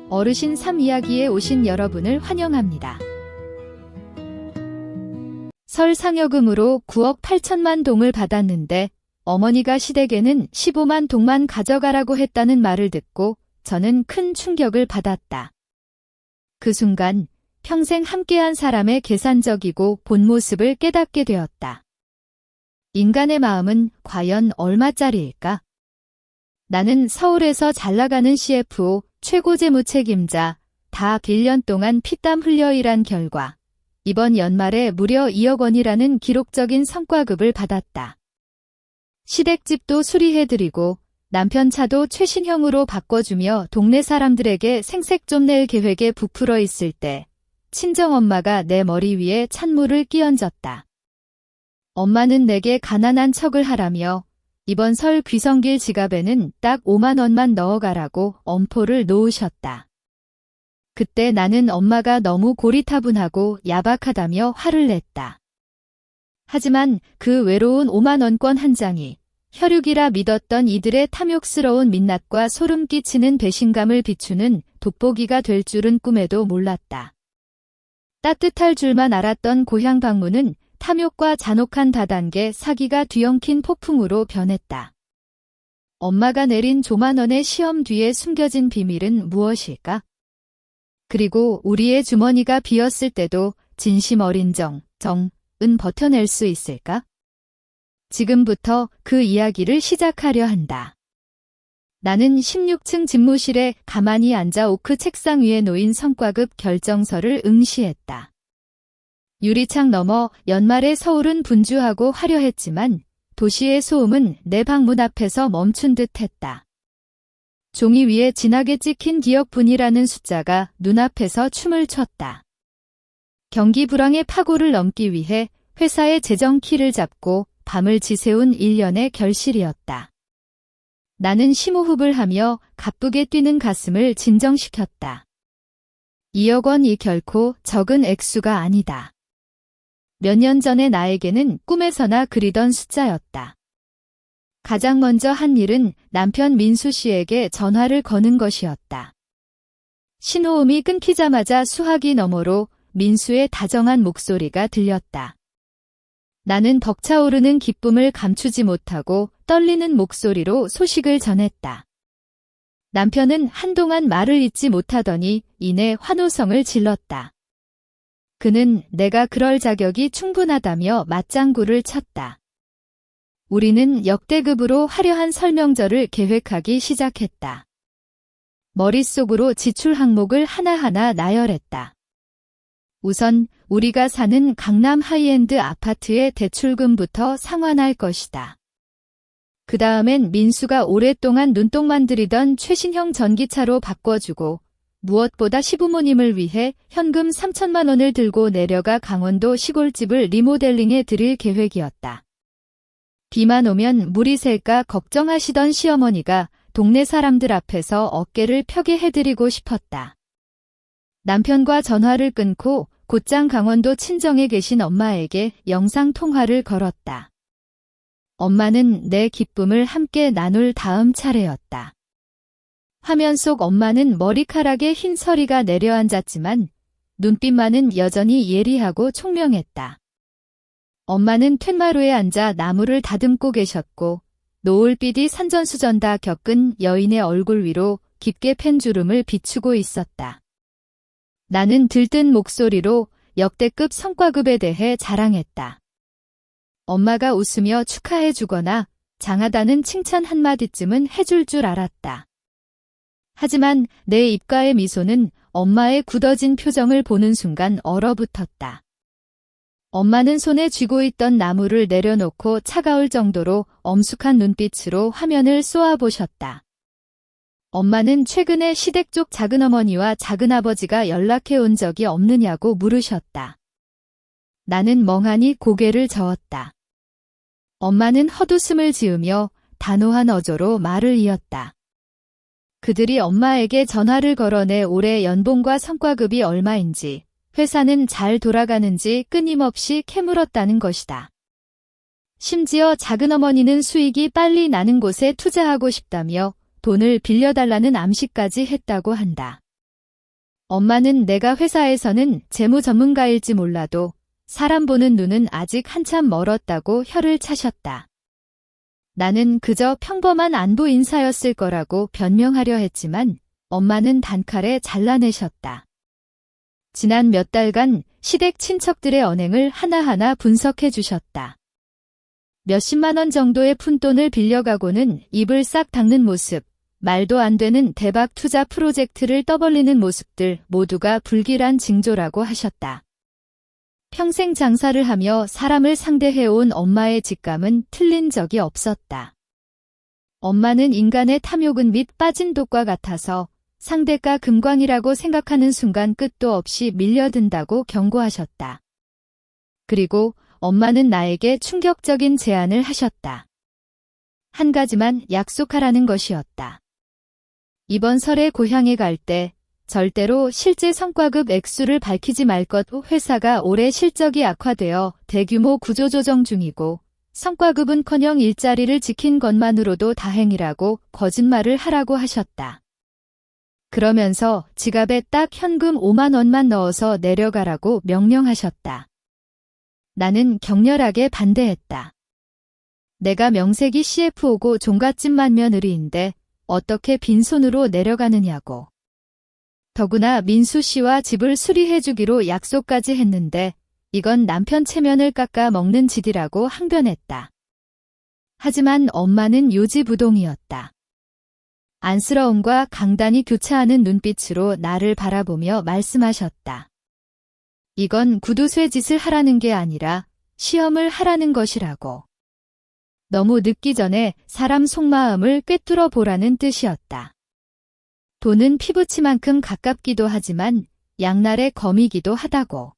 어르신 3 이야기에 오신 여러분을 환영합니다. 설 상여금으로 9억 8천만 동을 받았는데 어머니가 시댁에는 15만 동만 가져가라고 했다는 말을 듣고 저는 큰 충격을 받았다. 그 순간 평생 함께한 사람의 계산적이고 본 모습을 깨닫게 되었다. 인간의 마음은 과연 얼마짜리일까? 나는 서울에서 잘나가는 CFO, 최고 재무 책임자, 다 1년 동안 피땀 흘려 일한 결과 이번 연말에 무려 2억 원이라는 기록적인 성과급을 받았다. 시댁집도 수리해드리고 남편 차도 최신형으로 바꿔주며 동네 사람들에게 생색 좀 낼 계획에 부풀어 있을 때 친정엄마가 내 머리 위에 찬물을 끼얹었다. 엄마는 내게 가난한 척을 하라며 이번 설 귀성길 지갑에는 딱 5만 원만 넣어가라고 엄포를 놓으셨다. 그때 나는 엄마가 너무 고리타분하고 야박하다며 화를 냈다. 하지만 그 외로운 5만 원권 한 장이 혈육이라 믿었던 이들의 탐욕스러운 민낯과 소름 끼치는 배신감을 비추는 돋보기가 될 줄은 꿈에도 몰랐다. 따뜻할 줄만 알았던 고향 방문은 탐욕과 잔혹한 다단계 사기가 뒤엉킨 폭풍으로 변했다. 엄마가 내린 조만 원의 시험 뒤에 숨겨진 비밀은 무엇일까? 그리고 우리의 주머니가 비었을 때도 진심 어린 정은 버텨낼 수 있을까? 지금부터 그 이야기를 시작하려 한다. 나는 16층 집무실에 가만히 앉아 오크 책상 위에 놓인 성과급 결정서를 응시했다. 유리창 너머 연말의 서울은 분주하고 화려했지만 도시의 소음은 내 방문 앞에서 멈춘 듯 했다. 종이 위에 진하게 찍힌 기억분이라는 숫자가 눈앞에서 춤을 췄다. 경기 불황의 파고를 넘기 위해 회사의 재정 키를 잡고 밤을 지새운 일련의 결실이었다. 나는 심호흡을 하며 가쁘게 뛰는 가슴을 진정시켰다. 2억 원이 결코 적은 액수가 아니다. 몇 년 전의 나에게는 꿈에서나 그리던 숫자였다. 가장 먼저 한 일은 남편 민수 씨에게 전화를 거는 것이었다. 신호음이 끊기자마자 수화기 너머로 민수의 다정한 목소리가 들렸다. 나는 벅차오르는 기쁨을 감추지 못하고 떨리는 목소리로 소식을 전했다. 남편은 한동안 말을 잇지 못하더니 이내 환호성을 질렀다. 그는 내가 그럴 자격이 충분하다며 맞장구를 쳤다. 우리는 역대급으로 화려한 설명절을 계획하기 시작했다. 머릿속으로 지출 항목을 하나하나 나열했다. 우선 우리가 사는 강남 하이엔드 아파트의 대출금부터 상환할 것이다. 그 다음엔 민수가 오랫동안 눈독만 들이던 최신형 전기차로 바꿔주고 무엇보다 시부모님을 위해 현금 3천만 원을 들고 내려가 강원도 시골집을 리모델링해 드릴 계획이었다. 비만 오면 물이 셀까 걱정하시던 시어머니가 동네 사람들 앞에서 어깨를 펴게 해드리고 싶었다. 남편과 전화를 끊고 곧장 강원도 친정에 계신 엄마에게 영상통화를 걸었다. 엄마는 내 기쁨을 함께 나눌 다음 차례였다. 화면 속 엄마는 머리카락에 흰 서리가 내려앉았지만 눈빛만은 여전히 예리하고 총명했다. 엄마는 툇마루에 앉아 나무를 다듬고 계셨고 노을빛이 산전수전 다 겪은 여인의 얼굴 위로 깊게 팬 주름을 비추고 있었다. 나는 들뜬 목소리로 역대급 성과급에 대해 자랑했다. 엄마가 웃으며 축하해주거나 장하다는 칭찬 한마디쯤은 해줄 줄 알았다. 하지만 내 입가의 미소는 엄마의 굳어진 표정을 보는 순간 얼어붙었다. 엄마는 손에 쥐고 있던 나무를 내려놓고 차가울 정도로 엄숙한 눈빛으로 화면을 쏘아보셨다. 엄마는 최근에 시댁 쪽 작은어머니와 작은아버지가 연락해 온 적이 없느냐고 물으셨다. 나는 멍하니 고개를 저었다. 엄마는 헛웃음을 지으며 단호한 어조로 말을 이었다. 그들이 엄마에게 전화를 걸어 내 올해 연봉과 성과급이 얼마인지, 회사는 잘 돌아가는지 끊임없이 캐물었다는 것이다. 심지어 작은어머니는 수익이 빨리 나는 곳에 투자하고 싶다며 돈을 빌려달라는 암시까지 했다고 한다. 엄마는 내가 회사에서는 재무 전문가일지 몰라도 사람 보는 눈은 아직 한참 멀었다고 혀를 차셨다. 나는 그저 평범한 안부 인사였을 거라고 변명하려 했지만 엄마는 단칼에 잘라내셨다. 지난 몇 달간 시댁 친척들의 언행을 하나하나 분석해 주셨다. 몇십만 원 정도의 푼돈을 빌려가고는 입을 싹 닦는 모습, 말도 안 되는 대박 투자 프로젝트를 떠벌리는 모습들 모두가 불길한 징조라고 하셨다. 평생 장사를 하며 사람을 상대해온 엄마의 직감은 틀린 적이 없었다. 엄마는 인간의 탐욕은 밑 빠진 독과 같아서 상대가 금광이라고 생각하는 순간 끝도 없이 밀려든다고 경고하셨다. 그리고 엄마는 나에게 충격적인 제안을 하셨다. 한 가지만 약속하라는 것이었다. 이번 설에 고향에 갈 때 절대로 실제 성과급 액수를 밝히지 말 것. 회사가 올해 실적이 악화되어 대규모 구조조정 중이고 성과급은커녕 일자리를 지킨 것만으로도 다행이라고 거짓말을 하라고 하셨다. 그러면서 지갑에 딱 현금 5만 원만 넣어서 내려가라고 명령하셨다. 나는 격렬하게 반대했다. 내가 명색이 CFO고 종갓집 맏며느리인데 어떻게 빈손으로 내려가느냐고. 더구나 민수 씨와 집을 수리해주기로 약속까지 했는데 이건 남편 체면을 깎아 먹는 짓이라고 항변했다. 하지만 엄마는 요지부동이었다. 안쓰러움과 강단이 교차하는 눈빛으로 나를 바라보며 말씀하셨다. 이건 구두쇠 짓을 하라는 게 아니라 시험을 하라는 것이라고. 너무 늦기 전에 사람 속마음을 꿰뚫어 보라는 뜻이었다. 돈은 피부치만큼 가깝기도 하지만 양날의 검이기도 하다고.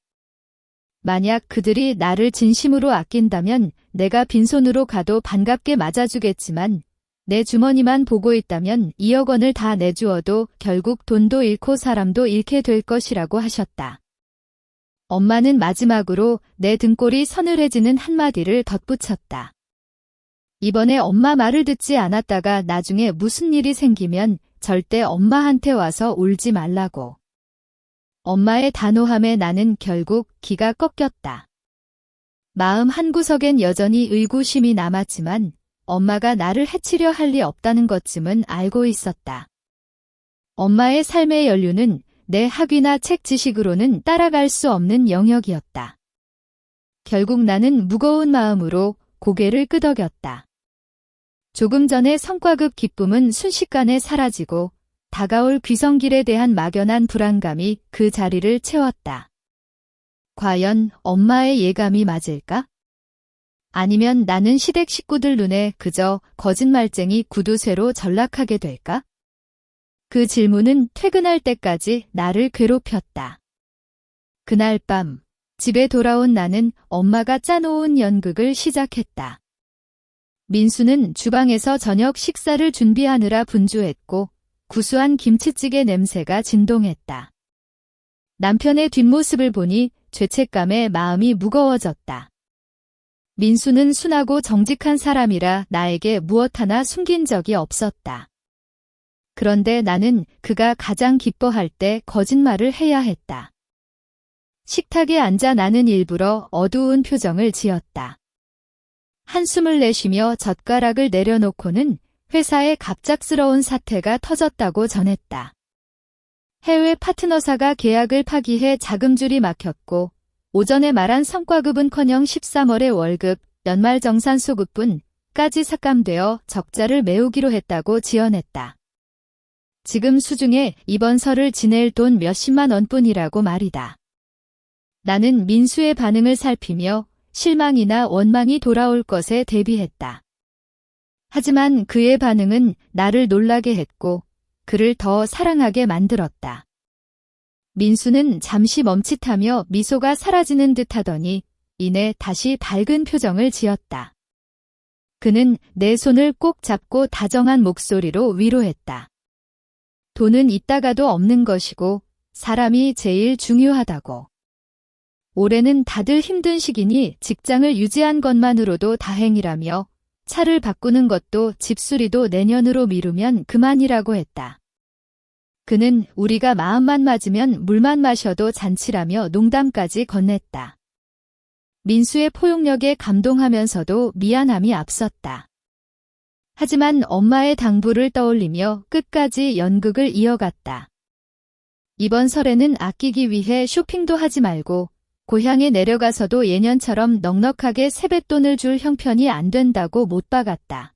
만약 그들이 나를 진심으로 아낀다면 내가 빈손으로 가도 반갑게 맞아주겠지만 내 주머니만 보고 있다면 2억 원을 다 내주어도 결국 돈도 잃고 사람도 잃게 될 것이라고 하셨다. 엄마는 마지막으로 내 등골이 서늘해지는 한마디를 덧붙였다. 이번에 엄마 말을 듣지 않았다가 나중에 무슨 일이 생기면 절대 엄마한테 와서 울지 말라고. 엄마의 단호함에 나는 결국 기가 꺾였다. 마음 한구석엔 여전히 의구심이 남았지만 엄마가 나를 해치려 할 리 없다는 것쯤은 알고 있었다. 엄마의 삶의 연륜은 내 학위나 책 지식으로는 따라갈 수 없는 영역이었다. 결국 나는 무거운 마음으로 고개를 끄덕였다. 조금 전의 성과급 기쁨은 순식간에 사라지고 다가올 귀성길에 대한 막연한 불안감이 그 자리를 채웠다. 과연 엄마의 예감이 맞을까? 아니면 나는 시댁 식구들 눈에 그저 거짓말쟁이 구두쇠로 전락하게 될까? 그 질문은 퇴근할 때까지 나를 괴롭혔다. 그날 밤 집에 돌아온 나는 엄마가 짜놓은 연극을 시작했다. 민수는 주방에서 저녁 식사를 준비하느라 분주했고 구수한 김치찌개 냄새가 진동했다. 남편의 뒷모습을 보니 죄책감에 마음이 무거워졌다. 민수는 순하고 정직한 사람이라 나에게 무엇 하나 숨긴 적이 없었다. 그런데 나는 그가 가장 기뻐할 때 거짓말을 해야 했다. 식탁에 앉아 나는 일부러 어두운 표정을 지었다. 한숨을 내쉬며 젓가락을 내려놓고는 회사에 갑작스러운 사태가 터졌다고 전했다. 해외 파트너사가 계약을 파기해 자금줄이 막혔고 오전에 말한 성과급은커녕 13월의 월급, 연말정산 소급분까지 삭감되어 적자를 메우기로 했다고 지어냈다. 지금 수중에 이번 설을 지낼 돈 몇십만 원뿐이라고 말이다. 나는 민수의 반응을 살피며 실망이나 원망이 돌아올 것에 대비했다. 하지만 그의 반응은 나를 놀라게 했고 그를 더 사랑하게 만들었다. 민수는 잠시 멈칫하며 미소가 사라지는 듯 하더니 이내 다시 밝은 표정을 지었다. 그는 내 손을 꼭 잡고 다정한 목소리로 위로했다. 돈은 있다가도 없는 것이고 사람이 제일 중요하다고. 올해는 다들 힘든 시기니 직장을 유지한 것만으로도 다행이라며 차를 바꾸는 것도 집수리도 내년으로 미루면 그만이라고 했다. 그는 우리가 마음만 맞으면 물만 마셔도 잔치라며 농담까지 건넸다. 민수의 포용력에 감동하면서도 미안함이 앞섰다. 하지만 엄마의 당부를 떠올리며 끝까지 연극을 이어갔다. 이번 설에는 아끼기 위해 쇼핑도 하지 말고 고향에 내려가서도 예년처럼 넉넉하게 세뱃돈을 줄 형편이 안 된다고 못 박았다.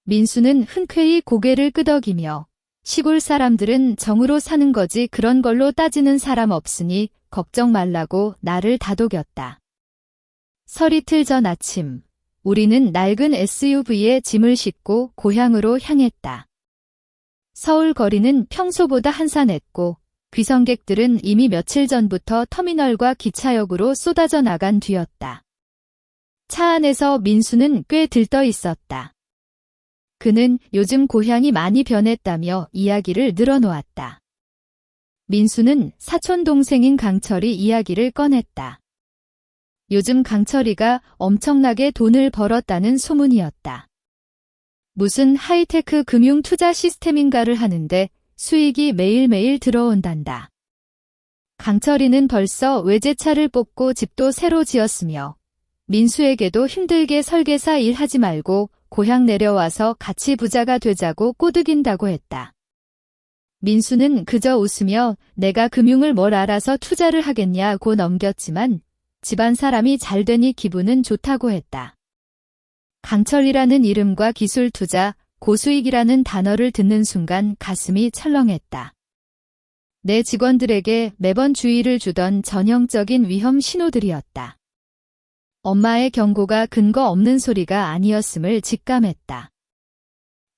민수는 흔쾌히 고개를 끄덕이며 시골 사람들은 정으로 사는 거지 그런 걸로 따지는 사람 없으니 걱정 말라고 나를 다독였다. 설 이틀 전 아침, 우리는 낡은 SUV에 짐을 싣고 고향으로 향했다. 서울 거리는 평소보다 한산했고 귀성객들은 이미 며칠 전부터 터미널과 기차역으로 쏟아져 나간 뒤였다. 차 안에서 민수는 꽤 들떠 있었다. 그는 요즘 고향이 많이 변했다며 이야기를 늘어놓았다. 민수는 사촌 동생인 강철이 이야기를 꺼냈다. 요즘 강철이가 엄청나게 돈을 벌었다는 소문이었다. 무슨 하이테크 금융 투자 시스템인가를 하는데 수익이 매일매일 들어온단다. 강철이는 벌써 외제차를 뽑고 집도 새로 지었으며 민수에게도 힘들게 설계사 일하지 말고 고향 내려와서 같이 부자가 되자고 꼬드긴다고 했다. 민수는 그저 웃으며 내가 금융을 뭘 알아서 투자를 하겠냐고 넘겼지만 집안 사람이 잘 되니 기분은 좋다고 했다. 강철이라는 이름과 기술 투자, 고수익이라는 단어를 듣는 순간 가슴이 철렁했다. 내 직원들에게 매번 주의를 주던 전형적인 위험 신호들이었다. 엄마의 경고가 근거 없는 소리가 아니었음을 직감했다.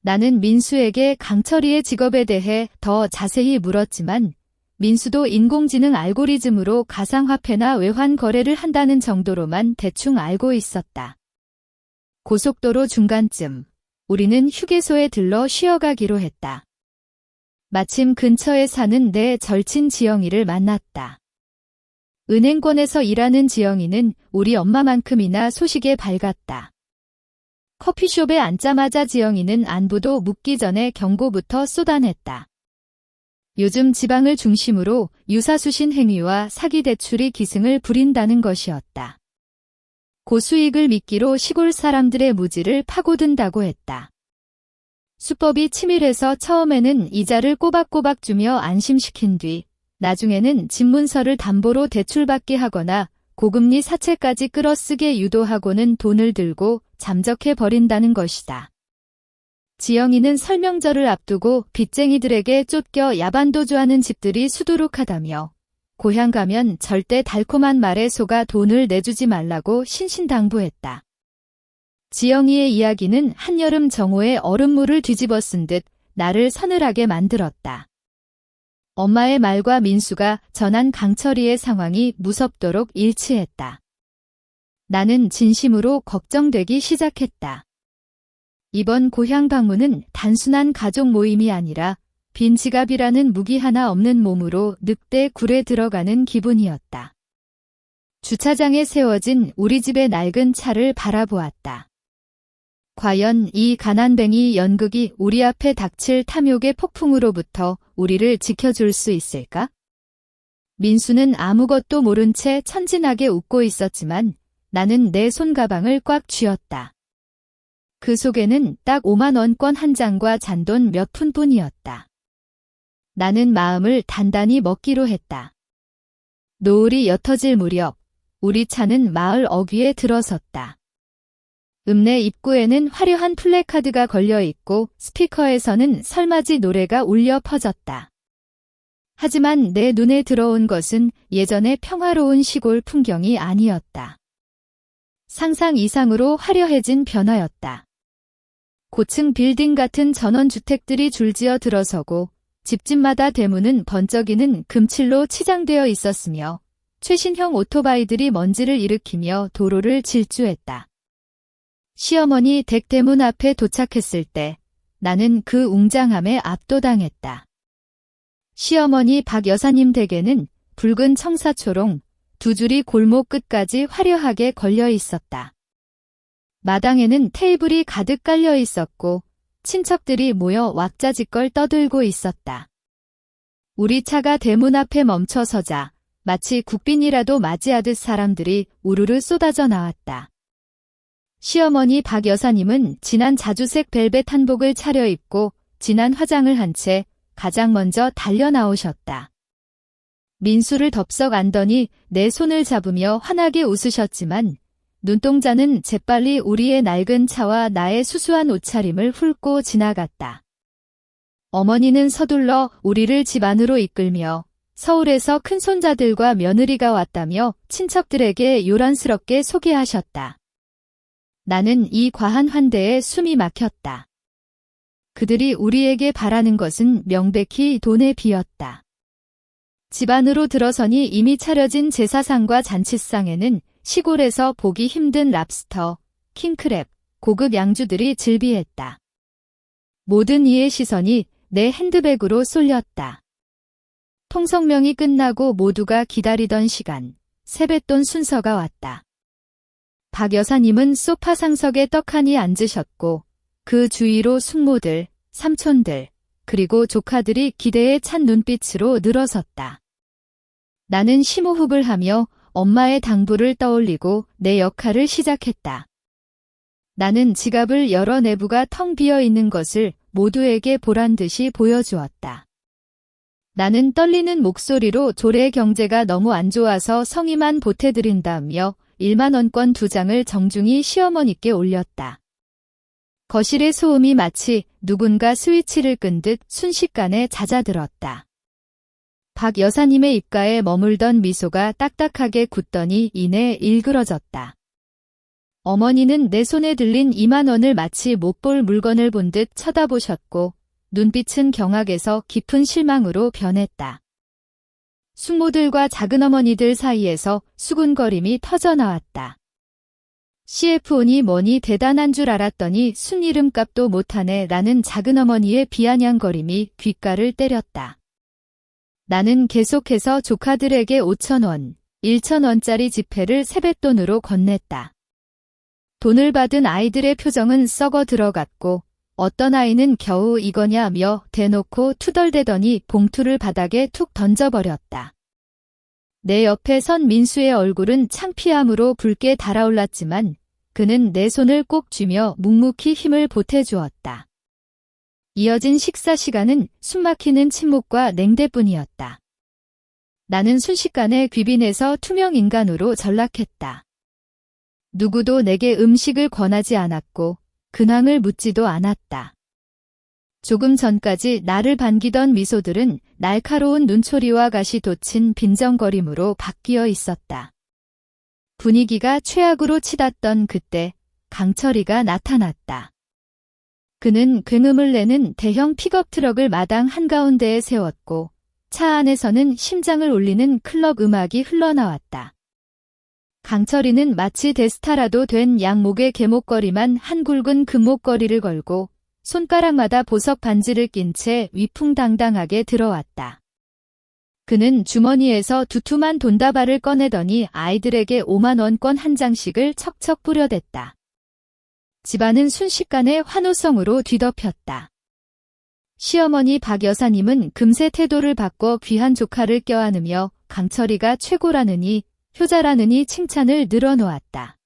나는 민수에게 강철이의 직업에 대해 더 자세히 물었지만 민수도 인공지능 알고리즘으로 가상화폐나 외환 거래를 한다는 정도로만 대충 알고 있었다. 고속도로 중간쯤 우리는 휴게소에 들러 쉬어가기로 했다. 마침 근처에 사는 내 절친 지영이를 만났다. 은행권에서 일하는 지영이는 우리 엄마만큼이나 소식에 밝았다. 커피숍에 앉자마자 지영이는 안부도 묻기 전에 경고부터 쏟아냈다. 요즘 지방을 중심으로 유사수신 행위와 사기 대출이 기승을 부린다는 것이었다. 고수익을 미끼로 시골 사람들의 무지를 파고든다고 했다. 수법이 치밀해서 처음에는 이자를 꼬박꼬박 주며 안심시킨 뒤 나중에는 집문서를 담보로 대출받게 하거나 고금리 사채까지 끌어쓰게 유도하고는 돈을 들고 잠적해 버린다는 것이다. 지영이는 설명절을 앞두고 빚쟁이들에게 쫓겨 야반도주하는 집들이 수두룩하다며 고향 가면 절대 달콤한 말에 속아 돈을 내주지 말라고 신신당부했다. 지영이의 이야기는 한여름 정오에 얼음물을 뒤집어 쓴 듯 나를 서늘하게 만들었다. 엄마의 말과 민수가 전한 강철이의 상황이 무섭도록 일치했다. 나는 진심으로 걱정되기 시작했다. 이번 고향 방문은 단순한 가족 모임이 아니라 빈 지갑이라는 무기 하나 없는 몸으로 늑대 굴에 들어가는 기분이었다. 주차장에 세워진 우리 집의 낡은 차를 바라보았다. 과연 이 가난뱅이 연극이 우리 앞에 닥칠 탐욕의 폭풍으로부터 우리를 지켜줄 수 있을까? 민수는 아무것도 모른 채 천진하게 웃고 있었지만 나는 내 손가방을 꽉 쥐었다. 그 속에는 딱 5만 원권 한 장과 잔돈 몇 푼뿐이었다. 나는 마음을 단단히 먹기로 했다. 노을이 옅어질 무렵 우리 차는 마을 어귀에 들어섰다. 읍내 입구에는 화려한 플래카드가 걸려 있고 스피커에서는 설맞이 노래가 울려 퍼졌다. 하지만 내 눈에 들어온 것은 예전의 평화로운 시골 풍경이 아니었다. 상상 이상으로 화려해진 변화였다. 고층 빌딩 같은 전원주택들이 줄지어 들어서고 집집마다 대문은 번쩍이는 금칠로 치장되어 있었으며 최신형 오토바이들이 먼지를 일으키며 도로를 질주했다. 시어머니 댁 대문 앞에 도착했을 때 나는 그 웅장함에 압도당했다. 시어머니 박 여사님 댁에는 붉은 청사초롱 두 줄이 골목 끝까지 화려하게 걸려 있었다. 마당에는 테이블이 가득 깔려 있었고 친척들이 모여 왁자지껄 떠들고 있었다. 우리 차가 대문 앞에 멈춰서자 마치 국빈이라도 맞이하듯 사람들이 우르르 쏟아져 나왔다. 시어머니 박 여사님은 진한 자주색 벨벳 한복을 차려입고 진한 화장을 한 채 가장 먼저 달려 나오셨다. 민수를 덥석 안더니 내 손을 잡으며 환하게 웃으셨지만 눈동자는 재빨리 우리의 낡은 차와 나의 수수한 옷차림을 훑고 지나갔다. 어머니는 서둘러 우리를 집 안으로 이끌며 서울에서 큰손자들과 며느리가 왔다며 친척들에게 요란스럽게 소개하셨다. 나는 이 과한 환대에 숨이 막혔다. 그들이 우리에게 바라는 것은 명백히 돈에 비었다. 집 안으로 들어서니 이미 차려진 제사상과 잔치상에는 시골에서 보기 힘든 랍스터, 킹크랩, 고급 양주들이 즐비했다. 모든 이의 시선이 내 핸드백으로 쏠렸다. 통성명이 끝나고 모두가 기다리던 시간, 세뱃돈 순서가 왔다. 박 여사님은 소파 상석에 떡하니 앉으셨고 그 주위로 숙모들, 삼촌들, 그리고 조카들이 기대에 찬 눈빛으로 늘어섰다. 나는 심호흡을 하며 엄마의 당부를 떠올리고 내 역할을 시작했다. 나는 지갑을 열어 내부가 텅 비어 있는 것을 모두에게 보란듯이 보여주었다. 나는 떨리는 목소리로 조례 경제가 너무 안 좋아서 성의만 보태드린다며 1만 원권 2장을 정중히 시어머니께 올렸다. 거실의 소음이 마치 누군가 스위치를 끈 듯 순식간에 잦아들었다. 박 여사님의 입가에 머물던 미소가 딱딱하게 굳더니 이내 일그러졌다. 어머니는 내 손에 들린 2만 원을 마치 못 볼 물건을 본 듯 쳐다보셨고 눈빛은 경악에서 깊은 실망으로 변했다. 숙모들과 작은어머니들 사이에서 수군거림이 터져나왔다. CFO니 뭐니 대단한 줄 알았더니 순이름값도 못하네 라는 작은어머니의 비아냥거림이 귓가를 때렸다. 나는 계속해서 조카들에게 5,000원, 1,000원짜리 지폐를 세뱃돈으로 건넸다. 돈을 받은 아이들의 표정은 썩어 들어갔고 어떤 아이는 겨우 이거냐며 대놓고 투덜대더니 봉투를 바닥에 툭 던져버렸다. 내 옆에 선 민수의 얼굴은 창피함으로 붉게 달아올랐지만 그는 내 손을 꼭 쥐며 묵묵히 힘을 보태주었다. 이어진 식사 시간은 숨막히는 침묵과 냉대뿐이었다. 나는 순식간에 귀빈에서 투명 인간으로 전락했다. 누구도 내게 음식을 권하지 않았고 근황을 묻지도 않았다. 조금 전까지 나를 반기던 미소들은 날카로운 눈초리와 가시 돋친 빈정거림으로 바뀌어 있었다. 분위기가 최악으로 치닫던 그때 강철이가 나타났다. 그는 굉음을 내는 대형 픽업 트럭을 마당 한가운데에 세웠고 차 안에서는 심장을 울리는 클럽 음악이 흘러나왔다. 강철이는 마치 대스타라도 된 양목의 개목걸이만 한 굵은 금목걸이를 걸고 손가락마다 보석 반지를 낀 채 위풍당당하게 들어왔다. 그는 주머니에서 두툼한 돈다발을 꺼내더니 아이들에게 5만 원권 한 장씩을 척척 뿌려댔다. 집안은 순식간에 환호성으로 뒤덮였다. 시어머니 박 여사님은 금세 태도를 바꿔 귀한 조카를 껴안으며 강철이가 최고라느니 효자라느니 칭찬을 늘어놓았다.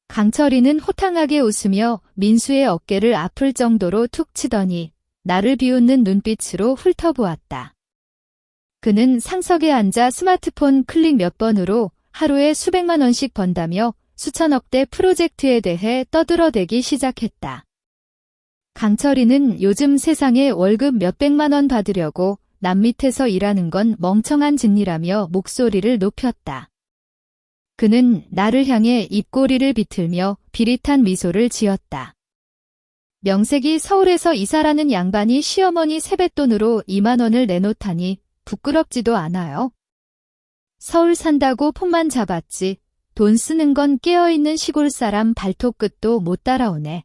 강철이는 호탕하게 웃으며 민수의 어깨를 아플 정도로 툭 치더니 나를 비웃는 눈빛으로 훑어보았다. 그는 상석에 앉아 스마트폰 클릭 몇 번으로 하루에 수백만 원씩 번다며 수천억대 프로젝트에 대해 떠들어대기 시작했다. 강철이는 요즘 세상에 월급 몇백만 원 받으려고 남 밑에서 일하는 건 멍청한 짓이라며 목소리를 높였다. 그는 나를 향해 입꼬리를 비틀며 비릿한 미소를 지었다. 명색이 서울에서 이사라는 양반이 시어머니 세뱃돈으로 2만 원을 내놓다니 부끄럽지도 않아요. 서울 산다고 폰만 잡았지 돈 쓰는 건 깨어있는 시골 사람 발톱 끝도 못 따라오네.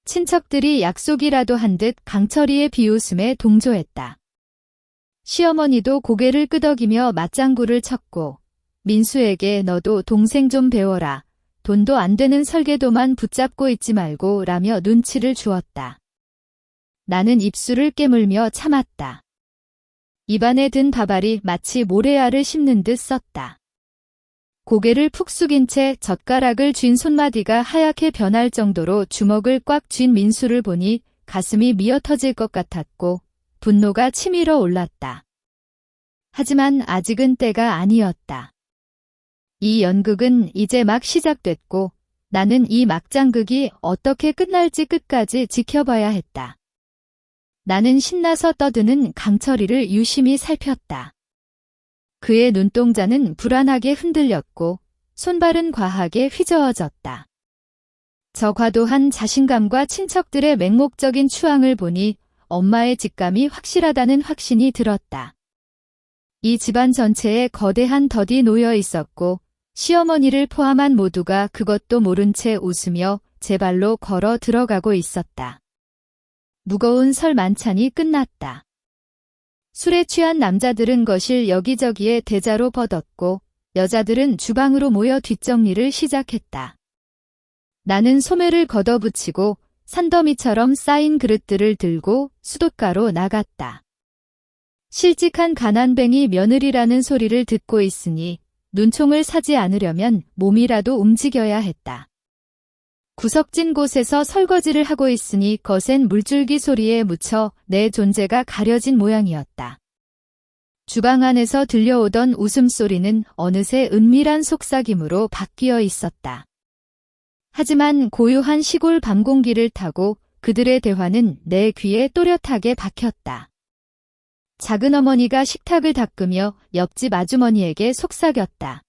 친척들이 약속이라도 한 듯 강철이의 비웃음에 동조했다. 시어머니도 고개를 끄덕이며 맞장구를 쳤고 민수에게 너도 동생 좀 배워라. 돈도 안 되는 설계도만 붙잡고 있지 말고 라며 눈치를 주었다. 나는 입술을 깨물며 참았다. 입안에 든 밥알이 마치 모래알을 씹는 듯 썼다. 고개를 푹 숙인 채 젓가락을 쥔 손마디가 하얗게 변할 정도로 주먹을 꽉 쥔 민수를 보니 가슴이 미어터질 것 같았고 분노가 치밀어 올랐다. 하지만 아직은 때가 아니었다. 이 연극은 이제 막 시작됐고 나는 이 막장극이 어떻게 끝날지 끝까지 지켜봐야 했다. 나는 신나서 떠드는 강철이를 유심히 살폈다. 그의 눈동자는 불안하게 흔들렸고 손발은 과하게 휘저어졌다. 저 과도한 자신감과 친척들의 맹목적인 추앙을 보니 엄마의 직감이 확실하다는 확신이 들었다. 이 집안 전체에 거대한 덫이 놓여 있었고 시어머니를 포함한 모두가 그것도 모른 채 웃으며 제 발로 걸어 들어가고 있었다. 무거운 설 만찬이 끝났다. 술에 취한 남자들은 거실 여기저기에 대자로 퍼졌고 여자들은 주방으로 모여 뒷정리를 시작했다. 나는 소매를 걷어붙이고 산더미처럼 쌓인 그릇들을 들고 수도가로 나갔다. 실직한 가난뱅이 며느리라는 소리를 듣고 있으니 눈총을 사지 않으려면 몸이라도 움직여야 했다. 구석진 곳에서 설거지를 하고 있으니 거센 물줄기 소리에 묻혀 내 존재가 가려진 모양이었다. 주방 안에서 들려오던 웃음소리는 어느새 은밀한 속삭임으로 바뀌어 있었다. 하지만 고요한 시골 밤 공기를 타고 그들의 대화는 내 귀에 또렷하게 박혔다. 작은 어머니가 식탁을 닦으며 옆집 아주머니에게 속삭였다.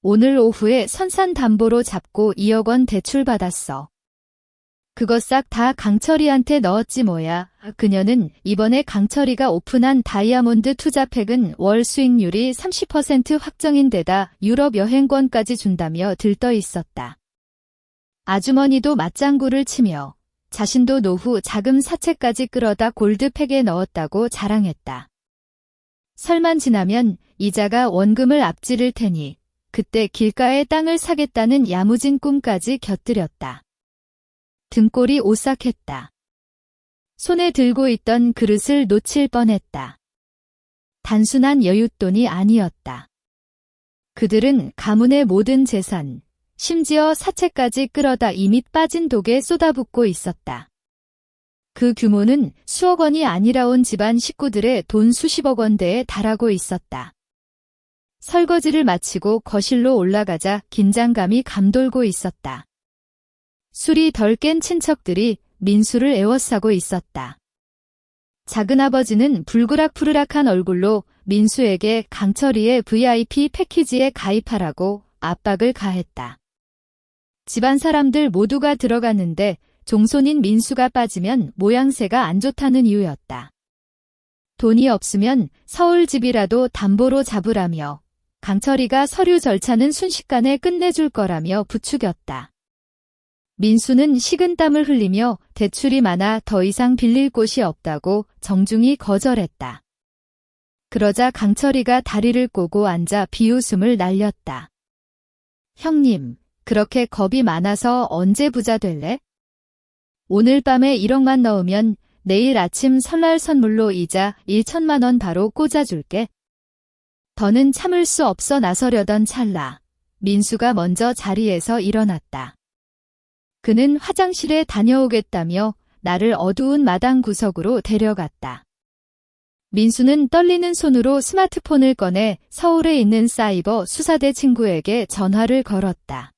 오늘 오후에 선산담보로 잡고 2억 원 대출 받았어. 그거 싹 다 강철이한테 넣었지 뭐야. 그녀는 이번에 강철이가 오픈한 다이아몬드 투자팩은 월 수익률이 30% 확정인 데다 유럽 여행권까지 준다며 들떠 있었다. 아주머니도 맞장구를 치며 자신도 노후 자금 사채까지 끌어다 골드팩에 넣었다고 자랑했다. 설만 지나면 이자가 원금을 앞지를 테니 그때 길가에 땅을 사겠다는 야무진 꿈까지 곁들였다. 등골이 오싹했다. 손에 들고 있던 그릇을 놓칠 뻔했다. 단순한 여윳돈이 아니었다. 그들은 가문의 모든 재산, 심지어 사채까지 끌어다 이미 빠진 독에 쏟아붓고 있었다. 그 규모는 수억 원이 아니라 온 집안 식구들의 돈 수십억 원대에 달하고 있었다. 설거지를 마치고 거실로 올라가자 긴장감이 감돌고 있었다. 술이 덜 깬 친척들이 민수를 애워싸고 있었다. 작은아버지는 불그락푸르락한 얼굴로 민수에게 강철이의 VIP 패키지에 가입하라고 압박을 가했다. 집안 사람들 모두가 들어갔는데 종손인 민수가 빠지면 모양새가 안 좋다는 이유였다. 돈이 없으면 서울 집이라도 담보로 잡으라며 강철이가 서류 절차는 순식간에 끝내줄 거라며 부추겼다. 민수는 식은땀을 흘리며 대출이 많아 더 이상 빌릴 곳이 없다고 정중히 거절했다. 그러자 강철이가 다리를 꼬고 앉아 비웃음을 날렸다. 형님, 그렇게 겁이 많아서 언제 부자 될래? 오늘 밤에 1억만 넣으면 내일 아침 설날 선물로 이자 1천만 원 바로 꽂아줄게. 더는 참을 수 없어 나서려던 찰나 민수가 먼저 자리에서 일어났다. 그는 화장실에 다녀오겠다며 나를 어두운 마당 구석으로 데려갔다. 민수는 떨리는 손으로 스마트폰을 꺼내 서울에 있는 사이버 수사대 친구에게 전화를 걸었다.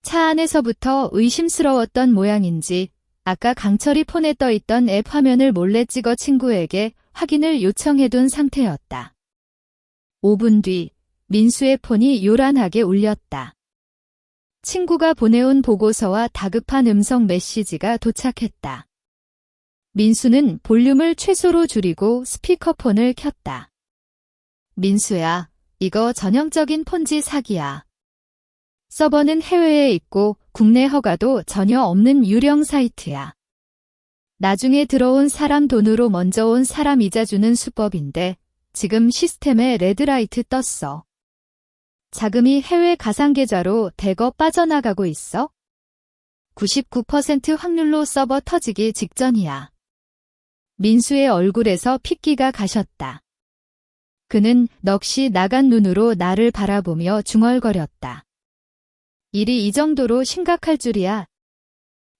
차 안에서부터 의심스러웠던 모양인지 아까 강철이 폰에 떠있던 앱 화면을 몰래 찍어 친구에게 확인을 요청해둔 상태였다. 5분 뒤 민수의 폰이 요란하게 울렸다. 친구가 보내온 보고서와 다급한 음성 메시지가 도착했다. 민수는 볼륨을 최소로 줄이고 스피커폰을 켰다. 민수야, 이거 전형적인 폰지 사기야. 서버는 해외에 있고 국내 허가도 전혀 없는 유령 사이트야. 나중에 들어온 사람 돈으로 먼저 온 사람 이자 주는 수법인데 지금 시스템에 레드라이트 떴어. 자금이 해외 가상계좌로 대거 빠져나가고 있어. 99% 확률로 서버 터지기 직전이야. 민수의 얼굴에서 핏기가 가셨다. 그는 넋이 나간 눈으로 나를 바라보며 중얼거렸다. 일이 이 정도로 심각할 줄이야.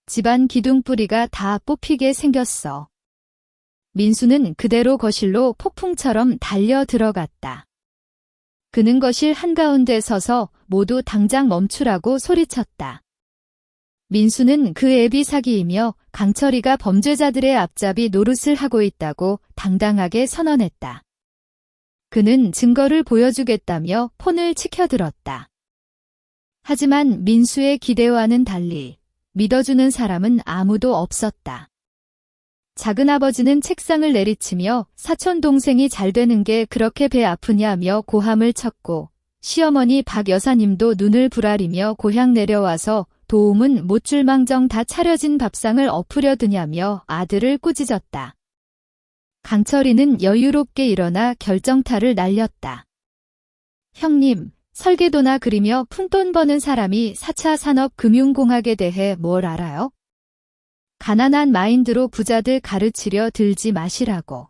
집안 기둥뿌리가 다 뽑히게 생겼어. 민수는 그대로 거실로 폭풍처럼 달려 들어갔다. 그는 거실 한가운데 서서 모두 당장 멈추라고 소리쳤다. 민수는 그 애비 사기이며 강철이가 범죄자들의 앞잡이 노릇을 하고 있다고 당당하게 선언했다. 그는 증거를 보여주겠다며 폰을 치켜들었다. 하지만 민수의 기대와는 달리 믿어주는 사람은 아무도 없었다. 작은아버지는 책상을 내리치며 사촌 동생이 잘 되는 게 그렇게 배 아프냐며 고함을 쳤고 시어머니 박 여사님도 눈을 부라리며 고향 내려와서 도움은 못 줄 망정 다 차려진 밥상을 엎으려 드냐며 아들을 꾸짖었다. 강철이는 여유롭게 일어나 결정타를 날렸다. 형님, 설계도나 그리며 푼돈 버는 사람이 4차 산업금융공학에 대해 뭘 알아요? 가난한 마인드로 부자들 가르치려 들지 마시라고.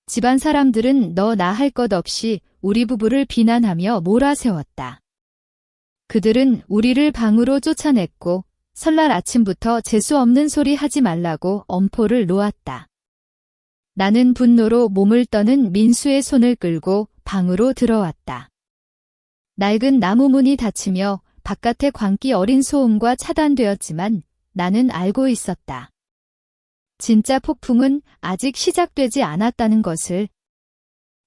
집안 사람들은 너 나 할 것 없이 우리 부부를 비난하며 몰아세웠다. 그들은 우리를 방으로 쫓아냈고 설날 아침부터 재수없는 소리 하지 말라고 엄포를 놓았다. 나는 분노로 몸을 떠는 민수의 손을 끌고 방으로 들어왔다. 낡은 나무 문이 닫히며 바깥의 광기 어린 소음과 차단되었지만 나는 알고 있었다. 진짜 폭풍은 아직 시작되지 않았다는 것을.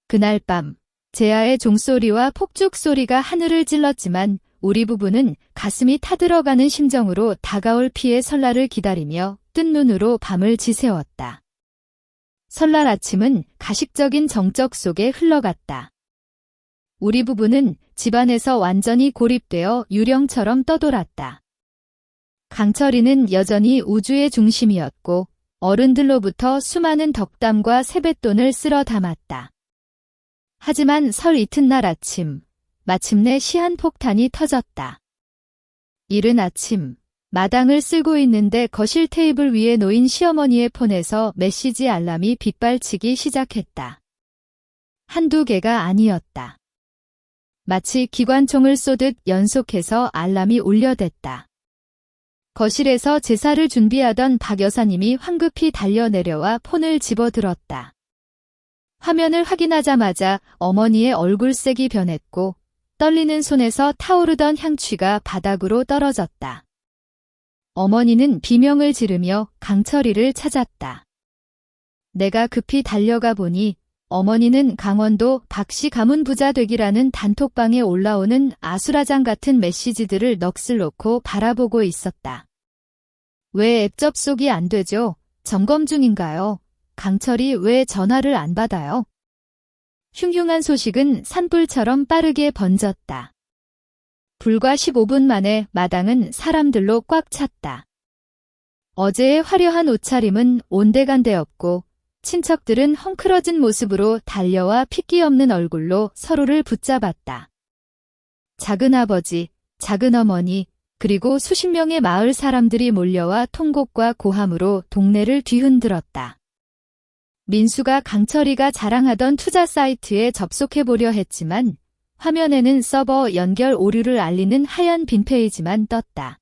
그날 밤 재하의 종소리와 폭죽 소리가 하늘을 찔렀지만 우리 부부는 가슴이 타들어가는 심정으로 다가올 피해 설날을 기다리며 뜬 눈으로 밤을 지새웠다. 설날 아침은 가식적인 정적 속에 흘러갔다. 우리 부부는 집안에서 완전히 고립되어 유령처럼 떠돌았다. 강철이는 여전히 우주의 중심이었고 어른들로부터 수많은 덕담과 세뱃돈을 쓸어 담았다. 하지만 설 이튿날 아침, 마침내 시한폭탄이 터졌다. 이른 아침, 마당을 쓸고 있는데 거실 테이블 위에 놓인 시어머니의 폰에서 메시지 알람이 빗발치기 시작했다. 한두 개가 아니었다. 마치 기관총을 쏘듯 연속해서 알람이 울려댔다. 거실에서 제사를 준비하던 박 여사님이 황급히 달려내려와 폰을 집어들었다. 화면을 확인하자마자 어머니의 얼굴색이 변했고 떨리는 손에서 타오르던 향취가 바닥으로 떨어졌다. 어머니는 비명을 지르며 강철이를 찾았다. 내가 급히 달려가 보니 어머니는 강원도 박씨 가문 부자 되기라는 단톡방에 올라오는 아수라장 같은 메시지들을 넋을 놓고 바라보고 있었다. 왜 앱 접속이 안 되죠? 점검 중인가요? 강철이 왜 전화를 안 받아요? 흉흉한 소식은 산불처럼 빠르게 번졌다. 불과 15분 만에 마당은 사람들로 꽉 찼다. 어제의 화려한 옷차림은 온데간데 없고 친척들은 헝클어진 모습으로 달려와 핏기 없는 얼굴로 서로를 붙잡았다. 작은아버지, 작은어머니, 그리고 수십 명의 마을 사람들이 몰려와 통곡과 고함으로 동네를 뒤흔들었다. 민수가 강철이가 자랑하던 투자 사이트에 접속해보려 했지만 화면에는 서버 연결 오류를 알리는 하얀 빈 페이지만 떴다.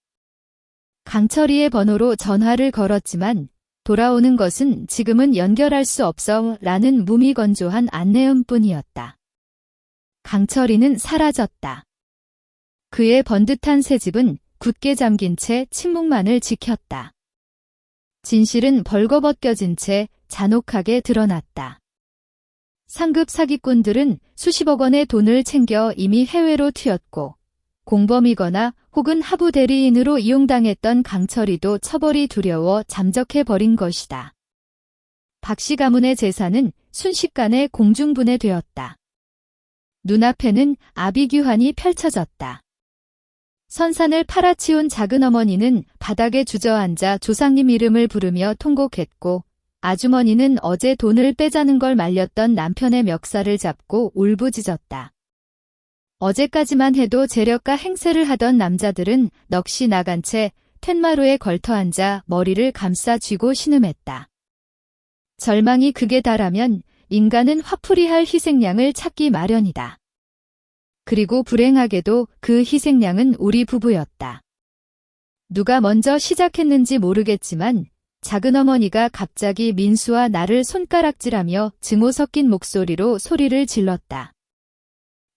강철이의 번호로 전화를 걸었지만 돌아오는 것은 지금은 연결할 수 없어 라는 무미건조한 안내음뿐이었다. 강철이는 사라졌다. 그의 번듯한 새집은 굳게 잠긴 채 침묵만을 지켰다. 진실은 벌거벗겨진 채 잔혹하게 드러났다. 상급 사기꾼들은 수십억 원의 돈을 챙겨 이미 해외로 튀었고 공범이거나 혹은 하부 대리인으로 이용당했던 강철이도 처벌이 두려워 잠적해버린 것이다. 박씨 가문의 재산은 순식간에 공중분해되었다. 눈앞에는 아비규환이 펼쳐졌다. 선산을 팔아치운 작은어머니는 바닥에 주저앉아 조상님 이름을 부르며 통곡했고 아주머니는 어제 돈을 빼자는 걸 말렸던 남편의 멱살을 잡고 울부짖었다. 어제까지만 해도 재력가 행세를 하던 남자들은 넋이 나간 채 텐마루에 걸터앉아 머리를 감싸 쥐고 신음했다. 절망이 극에 달하면 인간은 화풀이할 희생양을 찾기 마련이다. 그리고 불행하게도 그 희생양은 우리 부부였다. 누가 먼저 시작했는지 모르겠지만 작은어머니가 갑자기 민수와 나를 손가락질하며 증오 섞인 목소리로 소리를 질렀다.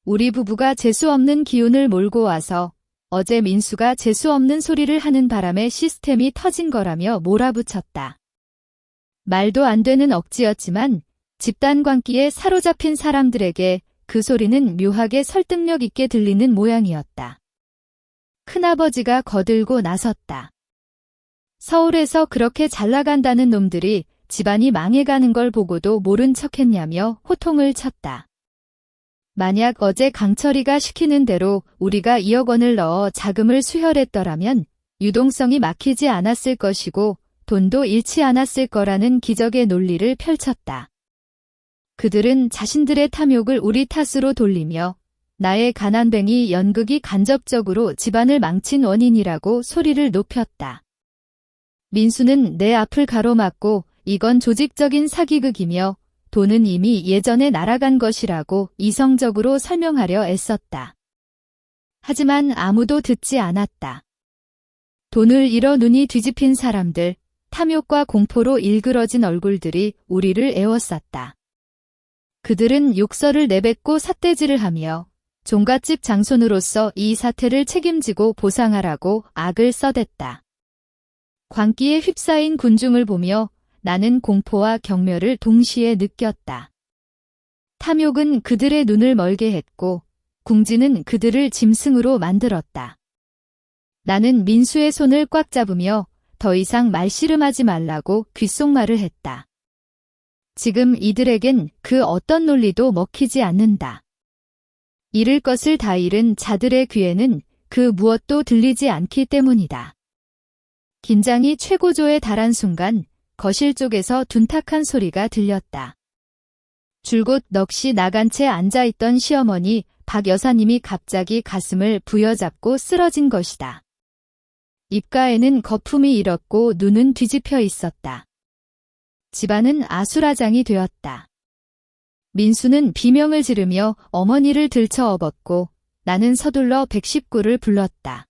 우리 부부가 재수없는 기운을 몰고 와서 어제 민수가 재수없는 소리를 하는 바람에 시스템이 터진 거라며 몰아붙였다. 말도 안 되는 억지였지만 집단 광기에 사로잡힌 사람들에게 그 소리는 묘하게 설득력 있게 들리는 모양이었다. 큰아버지가 거들고 나섰다. 서울에서 그렇게 잘 나간다는 놈들이 집안이 망해가는 걸 보고도 모른 척했냐며 호통을 쳤다. 만약 어제 강철이가 시키는 대로 우리가 2억 원을 넣어 자금을 수혈했더라면 유동성이 막히지 않았을 것이고 돈도 잃지 않았을 거라는 기적의 논리를 펼쳤다. 그들은 자신들의 탐욕을 우리 탓으로 돌리며 나의 가난뱅이 연극이 간접적으로 집안을 망친 원인이라고 소리를 높였다. 민수는 내 앞을 가로막고 이건 조직적인 사기극이며 돈은 이미 예전에 날아간 것이라고 이성적으로 설명하려 애썼다. 하지만 아무도 듣지 않았다. 돈을 잃어 눈이 뒤집힌 사람들, 탐욕과 공포로 일그러진 얼굴들이 우리를 에워쌌다. 그들은 욕설을 내뱉고 삿대질을 하며 종갓집 장손으로서 이 사태를 책임지고 보상하라고 악을 써댔다. 광기에 휩싸인 군중을 보며 나는 공포와 경멸을 동시에 느꼈다. 탐욕은 그들의 눈을 멀게 했고 궁지는 그들을 짐승으로 만들었다. 나는 민수의 손을 꽉 잡으며 더 이상 말씨름하지 말라고 귓속말을 했다. 지금 이들에겐 그 어떤 논리도 먹히지 않는다. 잃을 것을 다 잃은 자들의 귀에는 그 무엇도 들리지 않기 때문이다. 긴장이 최고조에 달한 순간 거실 쪽에서 둔탁한 소리가 들렸다. 줄곧 넋이 나간 채 앉아있던 시어머니 박 여사님이 갑자기 가슴을 부여잡고 쓰러진 것이다. 입가에는 거품이 일었고 눈은 뒤집혀 있었다. 집안은 아수라장이 되었다. 민수는 비명을 지르며 어머니를 들쳐 업었고 나는 서둘러 119를 불렀다.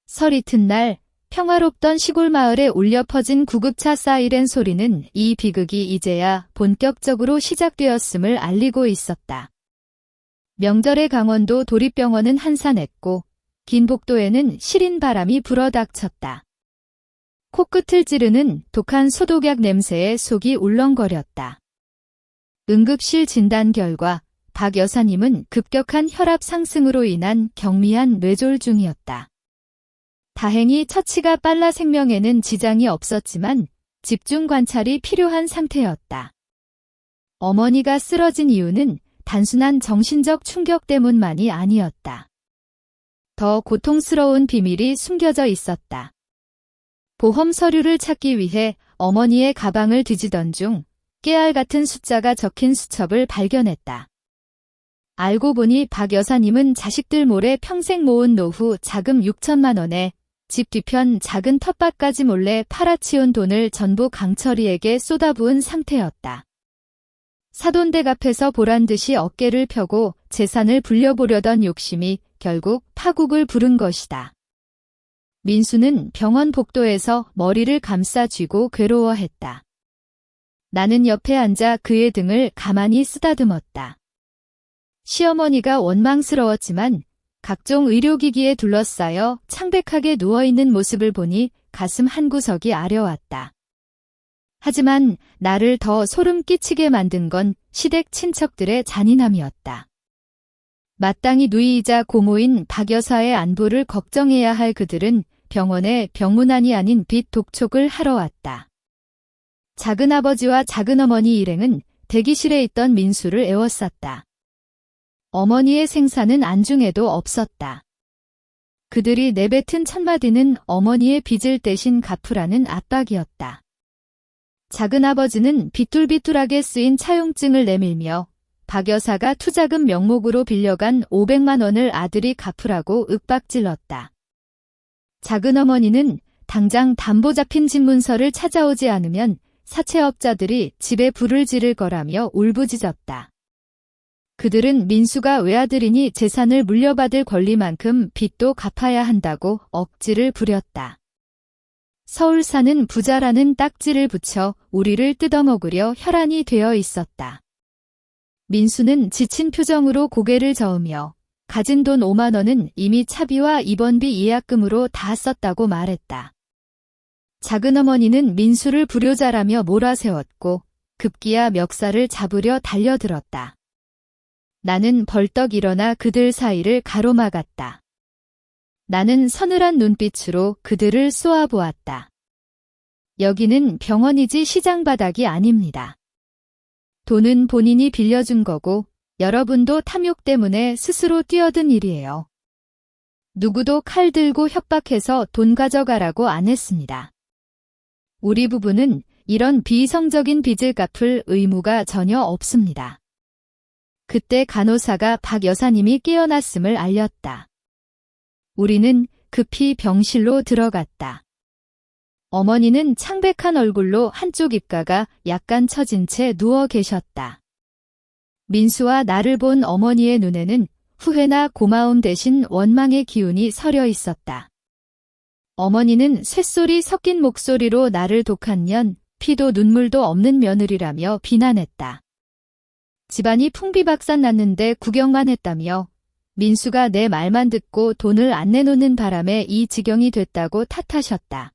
설 이튿날 평화롭던 시골 마을에 울려 퍼진 구급차 사이렌 소리는 이 비극이 이제야 본격적으로 시작되었음을 알리고 있었다. 명절에 강원도 도립병원은 한산했고 긴 복도에는 시린 바람이 불어닥쳤다. 코끝을 찌르는 독한 소독약 냄새에 속이 울렁거렸다. 응급실 진단 결과 박 여사님은 급격한 혈압 상승으로 인한 경미한 뇌졸중이었다. 다행히 처치가 빨라 생명에는 지장이 없었지만 집중 관찰이 필요한 상태였다. 어머니가 쓰러진 이유는 단순한 정신적 충격 때문만이 아니었다. 더 고통스러운 비밀이 숨겨져 있었다. 보험 서류를 찾기 위해 어머니의 가방을 뒤지던 중 깨알 같은 숫자가 적힌 수첩을 발견했다. 알고 보니 박 여사님은 자식들 몰래 평생 모은 노후 자금 6천만 원에 집 뒤편 작은 텃밭까지 몰래 팔아치운 돈을 전부 강철이에게 쏟아부은 상태였다. 사돈댁 앞에서 보란듯이 어깨를 펴고 재산을 불려보려던 욕심이 결국 파국을 부른 것이다. 민수는 병원 복도에서 머리를 감싸 쥐고 괴로워했다. 나는 옆에 앉아 그의 등을 가만히 쓰다듬었다. 시어머니가 원망스러웠지만 각종 의료기기에 둘러싸여 창백하게 누워있는 모습을 보니 가슴 한구석이 아려왔다. 하지만 나를 더 소름 끼치게 만든 건 시댁 친척들의 잔인함이었다. 마땅히 누이이자 고모인 박 여사의 안부를 걱정해야 할 그들은 병원에 병문안이 아닌 빚 독촉을 하러 왔다. 작은아버지와 작은어머니 일행은 대기실에 있던 민수를 에워쌌다. 어머니의 생사는 안중에도 없었다. 그들이 내뱉은 첫마디는 어머니의 빚을 대신 갚으라는 압박이었다. 작은아버지는 비뚤비뚤하게 쓰인 차용증을 내밀며 박 여사가 투자금 명목으로 빌려간 500만 원을 아들이 갚으라고 윽박질렀다. 작은어머니는 당장 담보 잡힌 집문서를 찾아오지 않으면 사채업자들이 집에 불을 지를 거라며 울부짖었다. 그들은 민수가 외아들이니 재산을 물려받을 권리만큼 빚도 갚아야 한다고 억지를 부렸다. 서울 사는 부자라는 딱지를 붙여 우리를 뜯어먹으려 혈안이 되어 있었다. 민수는 지친 표정으로 고개를 저으며 가진 돈 5만 원은 이미 차비와 입원비 예약금으로 다 썼다고 말했다. 작은 어머니는 민수를 불효자라며 몰아세웠고 급기야 멱살을 잡으려 달려들었다. 나는 벌떡 일어나 그들 사이를 가로막았다. 나는 서늘한 눈빛으로 그들을 쏘아보았다. 여기는 병원이지 시장 바닥이 아닙니다. 돈은 본인이 빌려준 거고 여러분도 탐욕 때문에 스스로 뛰어든 일이에요. 누구도 칼 들고 협박해서 돈 가져가라고 안 했습니다. 우리 부부는 이런 비이성적인 빚을 갚을 의무가 전혀 없습니다. 그때 간호사가 박 여사님이 깨어났음을 알렸다. 우리는 급히 병실로 들어갔다. 어머니는 창백한 얼굴로 한쪽 입가가 약간 처진 채 누워 계셨다. 민수와 나를 본 어머니의 눈에는 후회나 고마움 대신 원망의 기운이 서려 있었다. 어머니는 쇳소리 섞인 목소리로 나를 독한 년, 피도 눈물도 없는 며느리라며 비난했다. 집안이 풍비박산 났는데 구경만 했다며 민수가 내 말만 듣고 돈을 안 내놓는 바람에 이 지경이 됐다고 탓하셨다.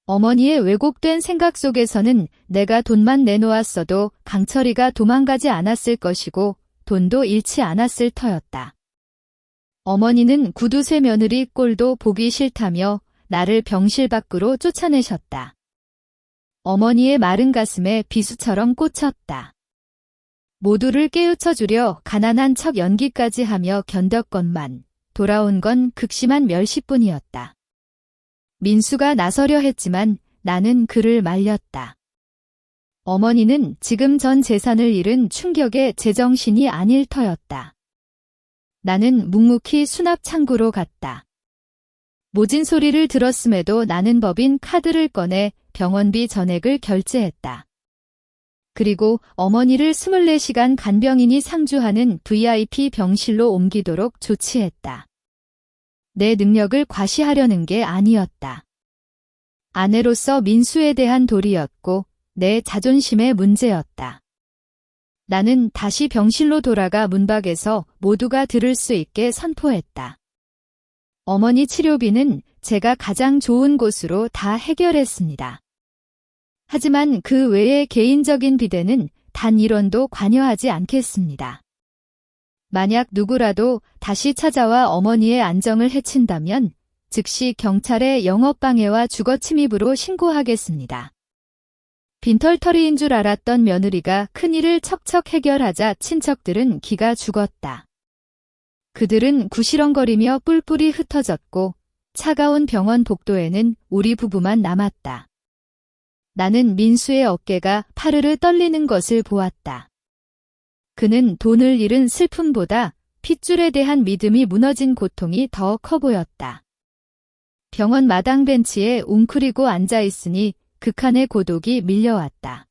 어머니의 왜곡된 생각 속에서는 내가 돈만 내놓았어도 강철이가 도망가지 않았을 것이고 돈도 잃지 않았을 터였다. 어머니는 구두쇠 며느리 꼴도 보기 싫다며 나를 병실 밖으로 쫓아내셨다. 어머니의 마른 가슴에 비수처럼 꽂혔다. 모두를 깨우쳐주려 가난한 척 연기까지 하며 견뎠건만 돌아온 건 극심한 멸시뿐이었다. 민수가 나서려 했지만 나는 그를 말렸다. 어머니는 지금 전 재산을 잃은 충격에 제정신이 아닐 터였다. 나는 묵묵히 수납 창구로 갔다. 모진 소리를 들었음에도 나는 법인 카드를 꺼내 병원비 전액을 결제했다. 그리고 어머니를 24시간 간병인이 상주하는 VIP 병실로 옮기도록 조치했다. 내 능력을 과시하려는 게 아니었다. 아내로서 민수에 대한 도리였고 내 자존심의 문제였다. 나는 다시 병실로 돌아가 문밖에서 모두가 들을 수 있게 선포했다. 어머니 치료비는 제가 가장 좋은 곳으로 다 해결했습니다. 하지만 그 외의 개인적인 비대는 단 1원도 관여하지 않겠습니다. 만약 누구라도 다시 찾아와 어머니의 안정을 해친다면 즉시 경찰에 영업방해와 주거침입으로 신고하겠습니다. 빈털터리인 줄 알았던 며느리가 큰일을 척척 해결하자 친척들은 기가 죽었다. 그들은 구시렁거리며 뿔뿔이 흩어졌고 차가운 병원 복도에는 우리 부부만 남았다. 나는 민수의 어깨가 파르르 떨리는 것을 보았다. 그는 돈을 잃은 슬픔보다 핏줄에 대한 믿음이 무너진 고통이 더 커 보였다. 병원 마당 벤치에 웅크리고 앉아있으니 극한의 고독이 밀려왔다.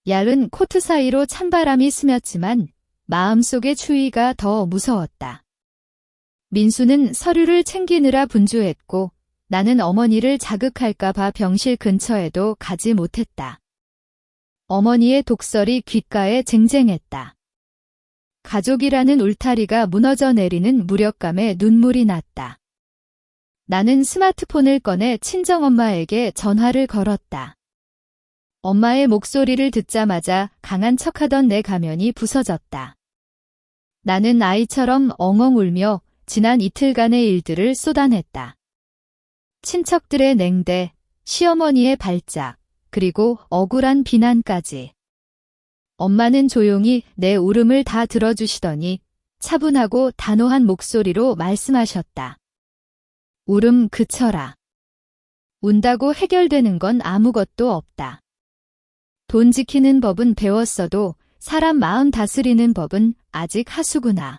얇은 코트 사이로 찬바람이 스쳤지만 마음속의 추위가 더 무서웠다. 민수는 서류를 챙기느라 분주했고 나는 어머니를 자극할까 봐 병실 근처에도 가지 못했다. 어머니의 독설이 귓가에 쟁쟁했다. 가족이라는 울타리가 무너져 내리는 무력감에 눈물이 났다. 나는 스마트폰을 꺼내 친정엄마에게 전화를 걸었다. 엄마의 목소리를 듣자마자 강한 척하던 내 가면이 부서졌다. 나는 아이처럼 엉엉 울며 지난 이틀간의 일들을 쏟아냈다. 친척들의 냉대, 시어머니의 발작, 그리고 억울한 비난까지. 엄마는 조용히 내 울음을 다 들어주시더니 차분하고 단호한 목소리로 말씀하셨다. 울음 그쳐라. 운다고 해결되는 건 아무것도 없다. 돈 지키는 법은 배웠어도 사람 마음 다스리는 법은 아직 하수구나.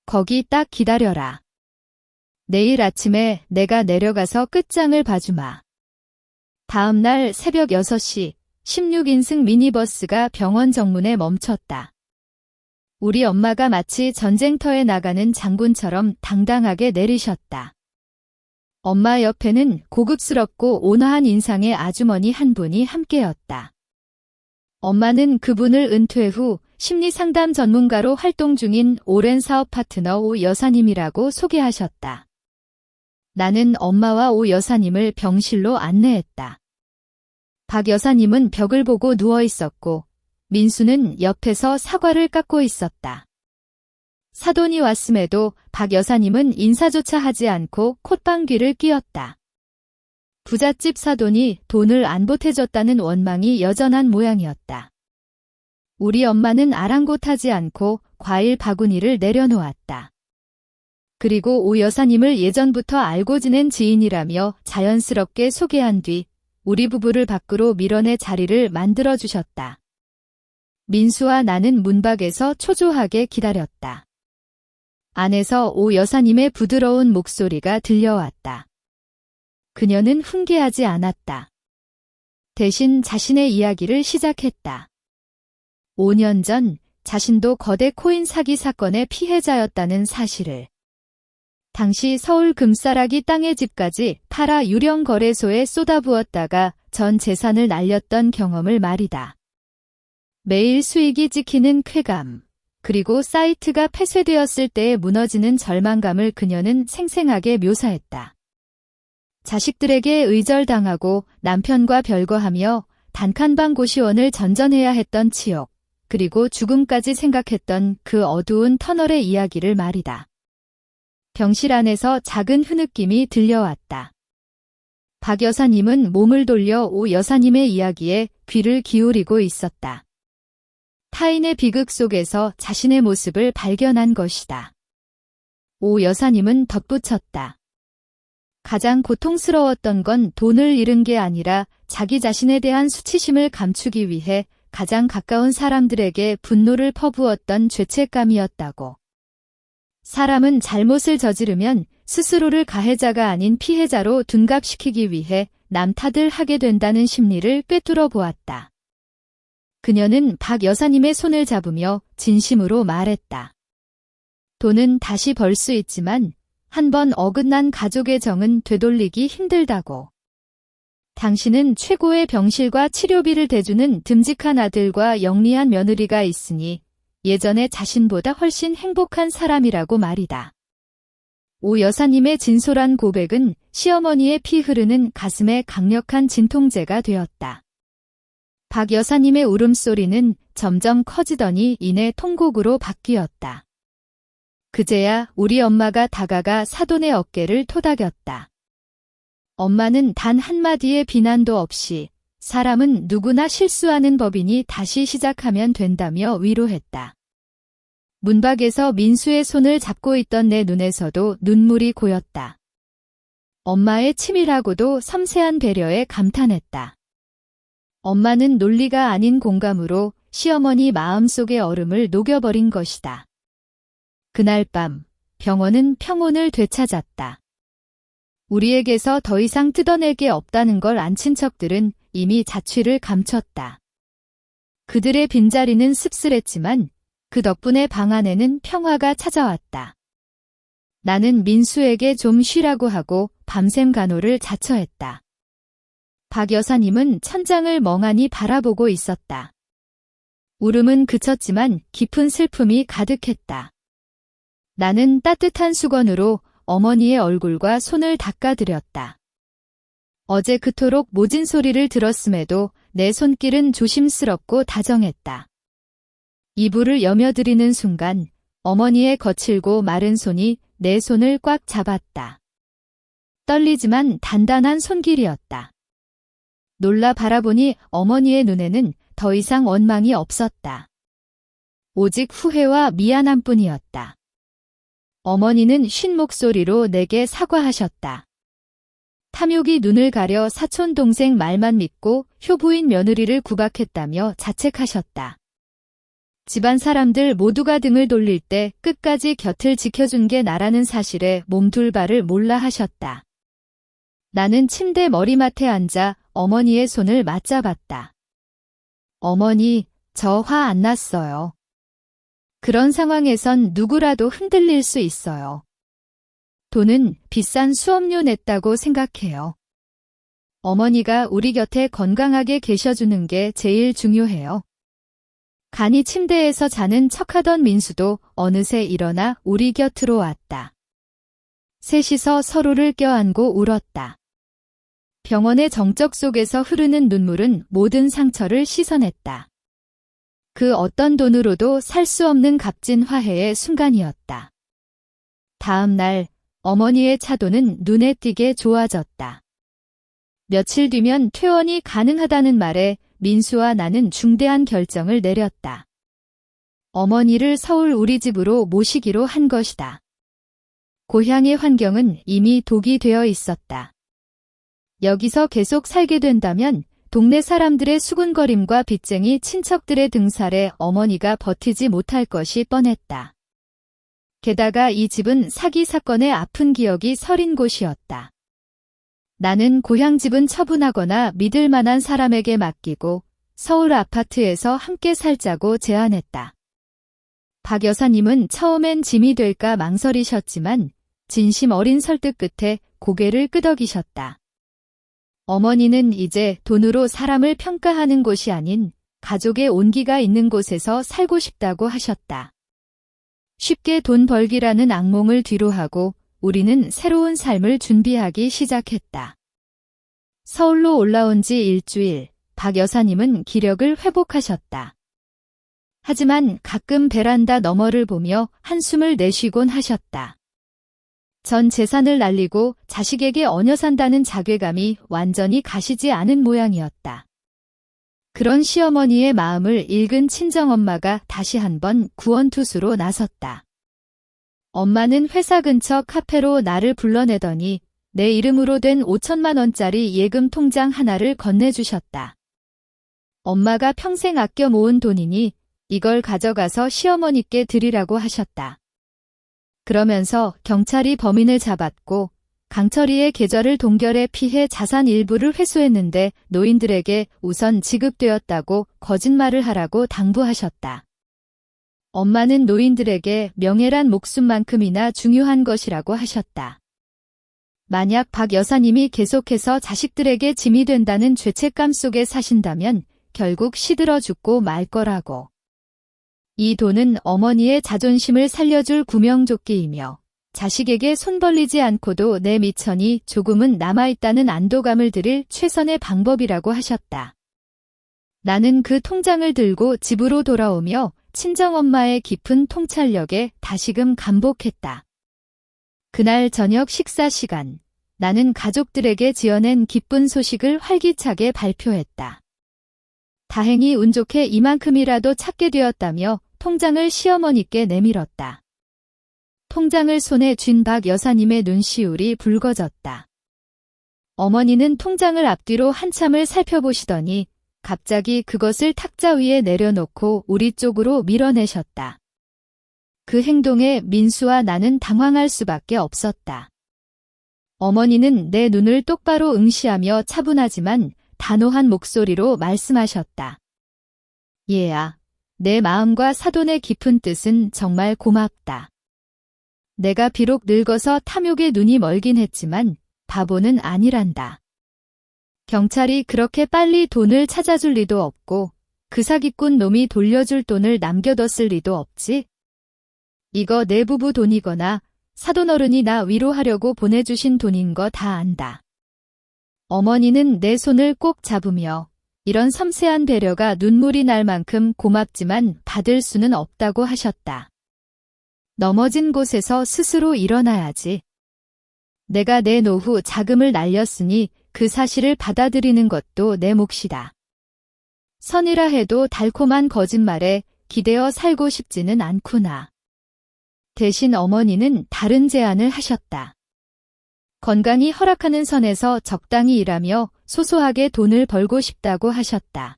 거기 딱 기다려라. 내일 아침에 내가 내려가서 끝장을 봐주마. 다음 날 새벽 6시 16인승 미니버스가 병원 정문에 멈췄다. 우리 엄마가 마치 전쟁터에 나가는 장군처럼 당당하게 내리셨다. 엄마 옆에는 고급스럽고 온화한 인상의 아주머니 한 분이 함께였다. 엄마는 그분을 은퇴 후 심리상담 전문가로 활동 중인 오랜 사업 파트너 오 여사님이라고 소개하셨다. 나는 엄마와 오 여사님을 병실로 안내했다. 박 여사님은 벽을 보고 누워 있었고 민수는 옆에서 사과를 깎고 있었다. 사돈이 왔음에도 박 여사님은 인사조차 하지 않고 콧방귀를 뀌었다. 부잣집 사돈이 돈을 안 보태줬다는 원망이 여전한 모양이었다. 우리 엄마는 아랑곳하지 않고 과일 바구니를 내려놓았다. 그리고 오 여사님을 예전부터 알고 지낸 지인이라며 자연스럽게 소개한 뒤 우리 부부를 밖으로 밀어내 자리를 만들어주셨다. 민수와 나는 문밖에서 초조하게 기다렸다. 안에서 오 여사님의 부드러운 목소리가 들려왔다. 그녀는 훈계하지 않았다. 대신 자신의 이야기를 시작했다. 5년 전 자신도 거대 코인 사기 사건의 피해자였다는 사실을. 당시 서울 금싸라기 땅의 집까지 팔아 유령 거래소에 쏟아부었다가 전 재산을 날렸던 경험을 말이다. 매일 수익이 찍히는 쾌감, 그리고 사이트가 폐쇄되었을 때에 무너지는 절망감을 그녀는 생생하게 묘사했다. 자식들에게 의절당하고 남편과 별거하며 단칸방 고시원을 전전해야 했던 치욕, 그리고 죽음까지 생각했던 그 어두운 터널의 이야기를 말이다. 병실 안에서 작은 흐느낌이 들려왔다. 박 여사님은 몸을 돌려 오 여사님의 이야기에 귀를 기울이고 있었다. 타인의 비극 속에서 자신의 모습을 발견한 것이다. 오 여사님은 덧붙였다. 가장 고통스러웠던 건 돈을 잃은 게 아니라 자기 자신에 대한 수치심을 감추기 위해 가장 가까운 사람들에게 분노를 퍼부었던 죄책감이었다고. 사람은 잘못을 저지르면 스스로를 가해자가 아닌 피해자로 둔갑시키기 위해 남 탓을 하게 된다는 심리를 꿰뚫어 보았다. 그녀는 박 여사님의 손을 잡으며 진심으로 말했다. 돈은 다시 벌 수 있지만 한 번 어긋난 가족의 정은 되돌리기 힘들다고. 당신은 최고의 병실과 치료비를 대주는 듬직한 아들과 영리한 며느리가 있으니 예전의 자신보다 훨씬 행복한 사람이라고 말이다. 오 여사님의 진솔한 고백은 시어머니의 피 흐르는 가슴에 강력한 진통제가 되었다. 박 여사님의 울음소리는 점점 커지더니 이내 통곡으로 바뀌었다. 그제야 우리 엄마가 다가가 사돈의 어깨를 토닥였다. 엄마는 단 한마디의 비난도 없이 사람은 누구나 실수하는 법이니 다시 시작하면 된다며 위로했다. 문밖에서 민수의 손을 잡고 있던 내 눈에서도 눈물이 고였다. 엄마의 치밀하고도 섬세한 배려에 감탄했다. 엄마는 논리가 아닌 공감으로 시어머니 마음속의 얼음을 녹여버린 것이다. 그날 밤 병원은 평온을 되찾았다. 우리에게서 더 이상 뜯어낼 게 없다는 걸 안 친척들은 이미 자취를 감췄다. 그들의 빈자리는 씁쓸했지만 그 덕분에 방 안에는 평화가 찾아왔다. 나는 민수에게 좀 쉬라고 하고 밤샘 간호를 자처했다. 박 여사님은 천장을 멍하니 바라보고 있었다. 울음은 그쳤지만 깊은 슬픔이 가득했다. 나는 따뜻한 수건으로 어머니의 얼굴과 손을 닦아드렸다. 어제 그토록 모진 소리를 들었음에도 내 손길은 조심스럽고 다정했다. 이불을 여며드리는 순간 어머니의 거칠고 마른 손이 내 손을 꽉 잡았다. 떨리지만 단단한 손길이었다. 놀라 바라보니 어머니의 눈에는 더 이상 원망이 없었다. 오직 후회와 미안함뿐이었다. 어머니는 쉰 목소리로 내게 사과하셨다. 탐욕이 눈을 가려 사촌 동생 말만 믿고 효부인 며느리를 구박했다며 자책하셨다. 집안 사람들 모두가 등을 돌릴 때 끝까지 곁을 지켜준 게 나라는 사실에 몸둘 바를 몰라 하셨다. 나는 침대 머리맡에 앉아 어머니의 손을 맞잡았다. 어머니, 저 화 안 났어요. 그런 상황에선 누구라도 흔들릴 수 있어요. 돈은 비싼 수업료 냈다고 생각해요. 어머니가 우리 곁에 건강하게 계셔주는 게 제일 중요해요. 간이 침대에서 자는 척하던 민수도 어느새 일어나 우리 곁으로 왔다. 셋이서 서로를 껴안고 울었다. 병원의 정적 속에서 흐르는 눈물은 모든 상처를 씻어냈다. 그 어떤 돈으로도 살 수 없는 값진 화해의 순간이었다. 다음 날 어머니의 차도는 눈에 띄게 좋아졌다. 며칠 뒤면 퇴원이 가능하다는 말에 민수와 나는 중대한 결정을 내렸다. 어머니를 서울 우리 집으로 모시기로 한 것이다. 고향의 환경은 이미 독이 되어 있었다. 여기서 계속 살게 된다면 동네 사람들의 수군거림과 빚쟁이 친척들의 등살에 어머니가 버티지 못할 것이 뻔했다. 게다가 이 집은 사기 사건의 아픈 기억이 서린 곳이었다. 나는 고향 집은 처분하거나 믿을 만한 사람에게 맡기고 서울 아파트에서 함께 살자고 제안했다. 박 여사님은 처음엔 짐이 될까 망설이셨지만 진심 어린 설득 끝에 고개를 끄덕이셨다. 어머니는 이제 돈으로 사람을 평가하는 곳이 아닌 가족의 온기가 있는 곳에서 살고 싶다고 하셨다. 쉽게 돈 벌기라는 악몽을 뒤로하고 우리는 새로운 삶을 준비하기 시작했다. 서울로 올라온 지 일주일, 박 여사님은 기력을 회복하셨다. 하지만 가끔 베란다 너머를 보며 한숨을 내쉬곤 하셨다. 전 재산을 날리고 자식에게 얹어 산다는 자괴감이 완전히 가시지 않은 모양이었다. 그런 시어머니의 마음을 읽은 친정엄마가 다시 한번 구원투수로 나섰다. 엄마는 회사 근처 카페로 나를 불러내더니 내 이름으로 된 5천만 원짜리 예금 통장 하나를 건네주셨다. 엄마가 평생 아껴 모은 돈이니 이걸 가져가서 시어머니께 드리라고 하셨다. 그러면서 경찰이 범인을 잡았고 강철이의 계좌를 동결해 피해 자산 일부를 회수했는데 노인들에게 우선 지급되었다고 거짓말을 하라고 당부하셨다. 엄마는 노인들에게 명예란 목숨만큼이나 중요한 것이라고 하셨다. 만약 박 여사님이 계속해서 자식들에게 짐이 된다는 죄책감 속에 사신다면 결국 시들어 죽고 말 거라고. 이 돈은 어머니의 자존심을 살려줄 구명조끼이며 자식에게 손 벌리지 않고도 내 미천이 조금은 남아있다는 안도감을 드릴 최선의 방법이라고 하셨다. 나는 그 통장을 들고 집으로 돌아오며 친정엄마의 깊은 통찰력에 다시금 감복했다. 그날 저녁 식사 시간, 나는 가족들에게 지어낸 기쁜 소식을 활기차게 발표했다. 다행히 운 좋게 이만큼이라도 찾게 되었다며 통장을 시어머니께 내밀었다. 통장을 손에 쥔 박 여사님의 눈시울이 붉어졌다. 어머니는 통장을 앞뒤로 한참을 살펴보시더니 갑자기 그것을 탁자 위에 내려놓고 우리 쪽으로 밀어내셨다. 그 행동에 민수와 나는 당황할 수밖에 없었다. 어머니는 내 눈을 똑바로 응시하며 차분하지만 단호한 목소리로 말씀하셨다. 얘야, 내 마음과 사돈의 깊은 뜻은 정말 고맙다. 내가 비록 늙어서 탐욕에 눈이 멀긴 했지만 바보는 아니란다. 경찰이 그렇게 빨리 돈을 찾아줄 리도 없고 그 사기꾼 놈이 돌려줄 돈을 남겨뒀을 리도 없지. 이거 내 부부 돈이거나 사돈어른이 나 위로하려고 보내주신 돈인 거 다 안다. 어머니는 내 손을 꼭 잡으며 이런 섬세한 배려가 눈물이 날 만큼 고맙지만 받을 수는 없다고 하셨다. 넘어진 곳에서 스스로 일어나야지. 내가 내 노후 자금을 날렸으니 그 사실을 받아들이는 것도 내 몫이다. 선이라 해도 달콤한 거짓말에 기대어 살고 싶지는 않구나. 대신 어머니는 다른 제안을 하셨다. 건강이 허락하는 선에서 적당히 일하며 소소하게 돈을 벌고 싶다고 하셨다.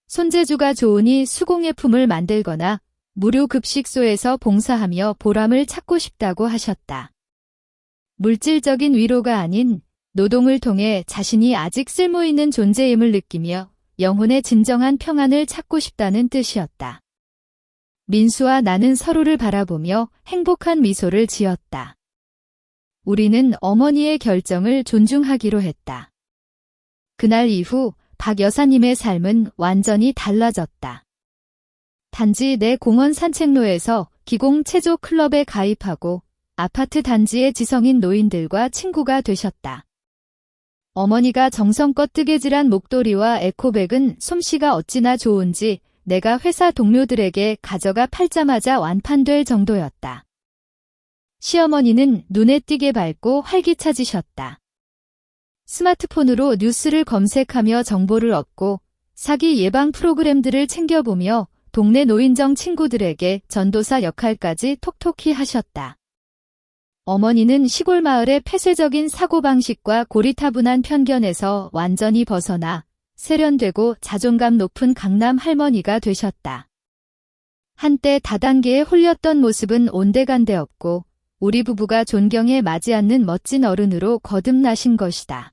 손재주가 좋으니 수공예품을 만들거나 무료급식소에서 봉사하며 보람을 찾고 싶다고 하셨다. 물질적인 위로가 아닌 노동을 통해 자신이 아직 쓸모있는 존재임을 느끼며 영혼의 진정한 평안을 찾고 싶다는 뜻이었다. 민수와 나는 서로를 바라보며 행복한 미소를 지었다. 우리는 어머니의 결정을 존중하기로 했다. 그날 이후 박 여사님의 삶은 완전히 달라졌다. 단지 내 공원 산책로에서 기공 체조 클럽에 가입하고 아파트 단지의 지성인 노인들과 친구가 되셨다. 어머니가 정성껏 뜨개질한 목도리와 에코백은 솜씨가 어찌나 좋은지 내가 회사 동료들에게 가져가 팔자마자 완판될 정도였다. 시어머니는 눈에 띄게 밝고 활기차지셨다. 스마트폰으로 뉴스를 검색하며 정보를 얻고 사기 예방 프로그램들을 챙겨보며 동네 노인정 친구들에게 전도사 역할까지 톡톡히 하셨다. 어머니는 시골 마을의 폐쇄적인 사고방식과 고리타분한 편견에서 완전히 벗어나 세련되고 자존감 높은 강남 할머니가 되셨다. 한때 다단계에 홀렸던 모습은 온데간데 없고 우리 부부가 존경에 맞지 않는 멋진 어른으로 거듭나신 것이다.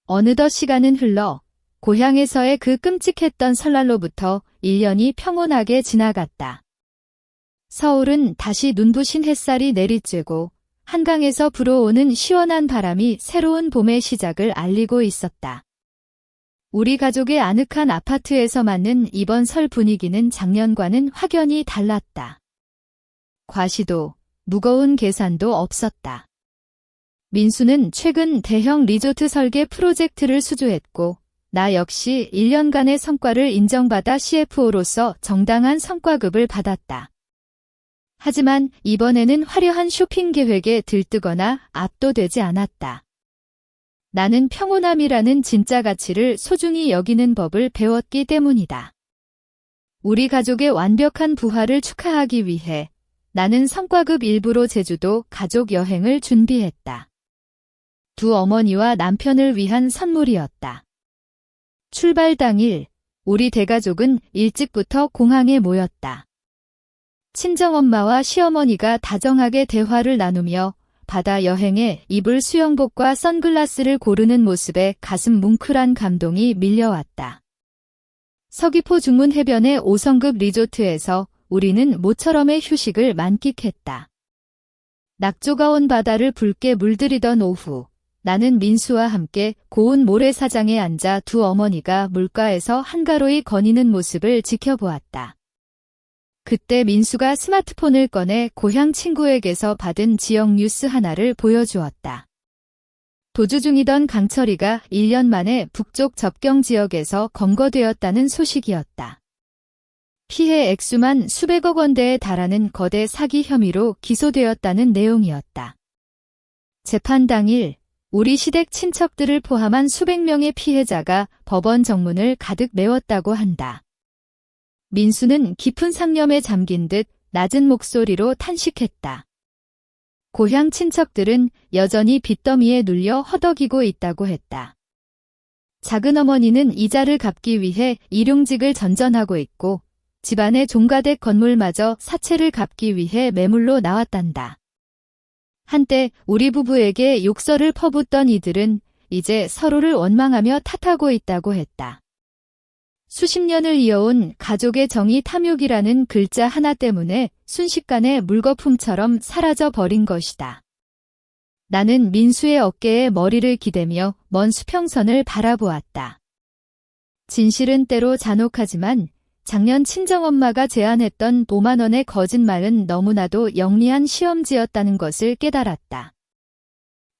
어느덧 시간은 흘러 고향에서의 그 끔찍했던 설날로부터 1년이 평온하게 지나갔다. 서울은 다시 눈부신 햇살이 내리쬐고 한강에서 불어오는 시원한 바람이 새로운 봄의 시작을 알리고 있었다. 우리 가족의 아늑한 아파트에서 맞는 이번 설 분위기는 작년과는 확연히 달랐다. 과시도, 무거운 계산도 없었다. 민수는 최근 대형 리조트 설계 프로젝트를 수주했고 나 역시 1년간의 성과를 인정받아 CFO로서 정당한 성과급을 받았다. 하지만 이번에는 화려한 쇼핑 계획에 들뜨거나 압도되지 않았다. 나는 평온함이라는 진짜 가치를 소중히 여기는 법을 배웠기 때문이다. 우리 가족의 완벽한 부활을 축하하기 위해 나는 성과급 일부로 제주도 가족 여행을 준비했다. 두 어머니와 남편을 위한 선물이었다. 출발 당일 우리 대가족은 일찍부터 공항에 모였다. 친정엄마와 시어머니가 다정하게 대화를 나누며 바다 여행에 입을 수영복과 선글라스를 고르는 모습에 가슴 뭉클한 감동이 밀려왔다. 서귀포 중문 해변의 5성급 리조트에서 우리는 모처럼의 휴식을 만끽했다. 낙조가 온 바다를 붉게 물들이던 오후, 나는 민수와 함께 고운 모래사장에 앉아 두 어머니가 물가에서 한가로이 거니는 모습을 지켜보았다. 그때 민수가 스마트폰을 꺼내 고향 친구에게서 받은 지역 뉴스 하나를 보여주었다. 도주 중이던 강철이가 1년 만에 북쪽 접경 지역에서 검거되었다는 소식이었다. 피해 액수만 수백억 원대에 달하는 거대 사기 혐의로 기소되었다는 내용이었다. 재판 당일 우리 시댁 친척들을 포함한 수백 명의 피해자가 법원 정문을 가득 메웠다고 한다. 민수는 깊은 상념에 잠긴 듯 낮은 목소리로 탄식했다. 고향 친척들은 여전히 빚더미에 눌려 허덕이고 있다고 했다. 작은 어머니는 이자를 갚기 위해 일용직을 전전하고 있고 집안의 종가댁 건물마저 사채를 갚기 위해 매물로 나왔단다. 한때 우리 부부에게 욕설을 퍼붓던 이들은 이제 서로를 원망하며 탓하고 있다고 했다. 수십 년을 이어온 가족의 정의 탐욕이라는 글자 하나 때문에 순식간에 물거품처럼 사라져 버린 것이다. 나는 민수의 어깨에 머리를 기대며 먼 수평선을 바라보았다. 진실은 때로 잔혹하지만 작년 친정엄마가 제안했던 5만 원의 거짓말은 너무나도 영리한 시험지였다는 것을 깨달았다.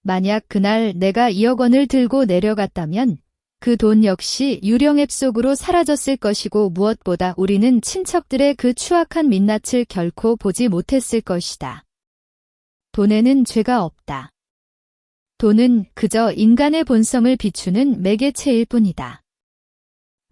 만약 그날 내가 2억 원을 들고 내려갔다면 그 돈 역시 유령앱 속으로 사라졌을 것이고 무엇보다 우리는 친척들의 그 추악한 민낯을 결코 보지 못했을 것이다. 돈에는 죄가 없다. 돈은 그저 인간의 본성을 비추는 매개체일 뿐이다.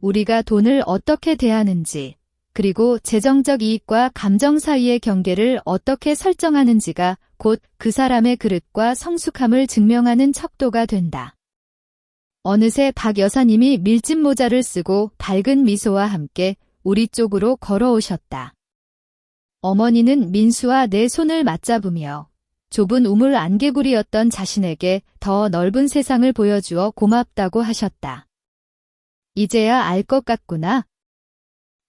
우리가 돈을 어떻게 대하는지, 그리고 재정적 이익과 감정 사이의 경계를 어떻게 설정하는지가 곧 그 사람의 그릇과 성숙함을 증명하는 척도가 된다. 어느새 박 여사님이 밀짚 모자를 쓰고 밝은 미소와 함께 우리 쪽으로 걸어오셨다. 어머니는 민수와 내 손을 맞잡으며 좁은 우물 안개구리였던 자신에게 더 넓은 세상을 보여주어 고맙다고 하셨다. 이제야 알 것 같구나.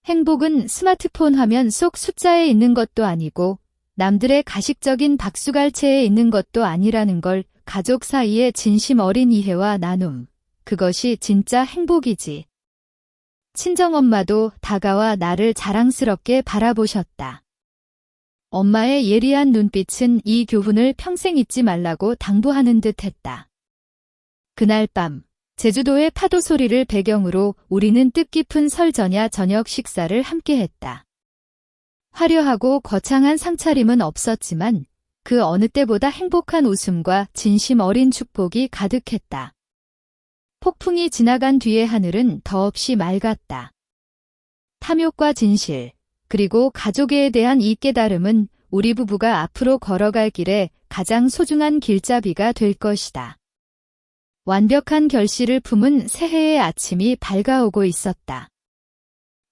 행복은 스마트폰 화면 속 숫자에 있는 것도 아니고 남들의 가식적인 박수갈채에 있는 것도 아니라는 걸, 가족 사이의 진심 어린 이해와 나눔, 그것이 진짜 행복이지. 친정엄마도 다가와 나를 자랑스럽게 바라보셨다. 엄마의 예리한 눈빛은 이 교훈을 평생 잊지 말라고 당부하는 듯 했다. 그날 밤, 제주도의 파도 소리를 배경으로 우리는 뜻깊은 설 전야 저녁 식사를 함께 했다. 화려하고 거창한 상차림은 없었지만 그 어느 때보다 행복한 웃음과 진심 어린 축복이 가득했다. 폭풍이 지나간 뒤의 하늘은 더없이 맑았다. 탐욕과 진실, 그리고 가족에 대한 이 깨달음은 우리 부부가 앞으로 걸어갈 길에 가장 소중한 길잡이가 될 것이다. 완벽한 결실을 품은 새해의 아침이 밝아오고 있었다.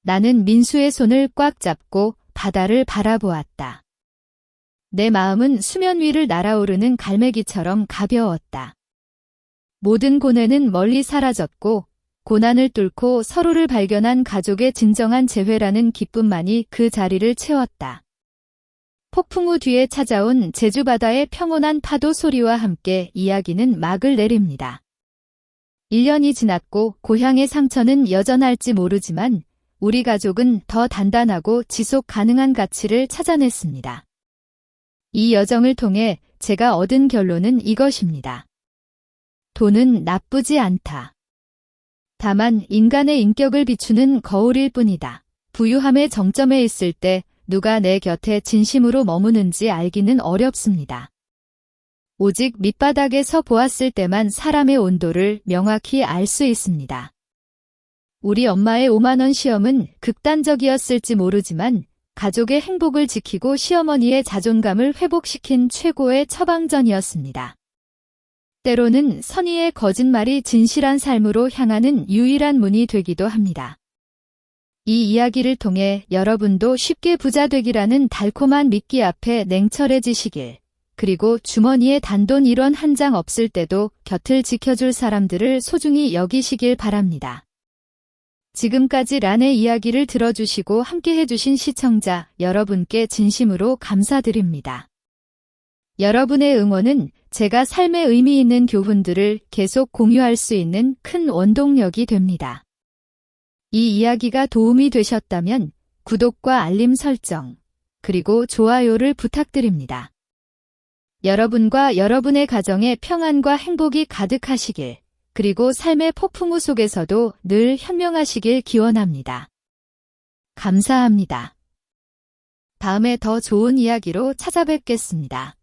나는 민수의 손을 꽉 잡고 바다를 바라보았다. 내 마음은 수면 위를 날아오르는 갈매기처럼 가벼웠다. 모든 고뇌는 멀리 사라졌고 고난을 뚫고 서로를 발견한 가족의 진정한 재회라는 기쁨만이 그 자리를 채웠다. 폭풍 후 뒤에 찾아온 제주 바다의 평온한 파도 소리와 함께 이야기는 막을 내립니다. 1년이 지났고 고향의 상처는 여전할지 모르지만 우리 가족은 더 단단하고 지속 가능한 가치를 찾아냈습니다. 이 여정을 통해 제가 얻은 결론은 이것입니다. 돈은 나쁘지 않다. 다만 인간의 인격을 비추는 거울일 뿐이다. 부유함의 정점에 있을 때 누가 내 곁에 진심으로 머무는지 알기는 어렵습니다. 오직 밑바닥에서 보았을 때만 사람의 온도를 명확히 알 수 있습니다. 우리 엄마의 5만원 시험은 극단적이었을지 모르지만 가족의 행복을 지키고 시어머니의 자존감을 회복시킨 최고의 처방전이었습니다. 때로는 선의의 거짓말이 진실한 삶으로 향하는 유일한 문이 되기도 합니다. 이 이야기를 통해 여러분도 쉽게 부자 되기라는 달콤한 미끼 앞에 냉철해지시길, 그리고 주머니에 단돈 1원 한 장 없을 때도 곁을 지켜줄 사람들을 소중히 여기시길 바랍니다. 지금까지 란의 이야기를 들어주시고 함께 해주신 시청자 여러분께 진심으로 감사드립니다. 여러분의 응원은 제가 삶에 의미 있는 교훈들을 계속 공유할 수 있는 큰 원동력이 됩니다. 이 이야기가 도움이 되셨다면 구독과 알림 설정, 그리고 좋아요를 부탁드립니다. 여러분과 여러분의 가정에 평안과 행복이 가득하시길, 그리고 삶의 폭풍우 속에서도 늘 현명하시길 기원합니다. 감사합니다. 다음에 더 좋은 이야기로 찾아뵙겠습니다.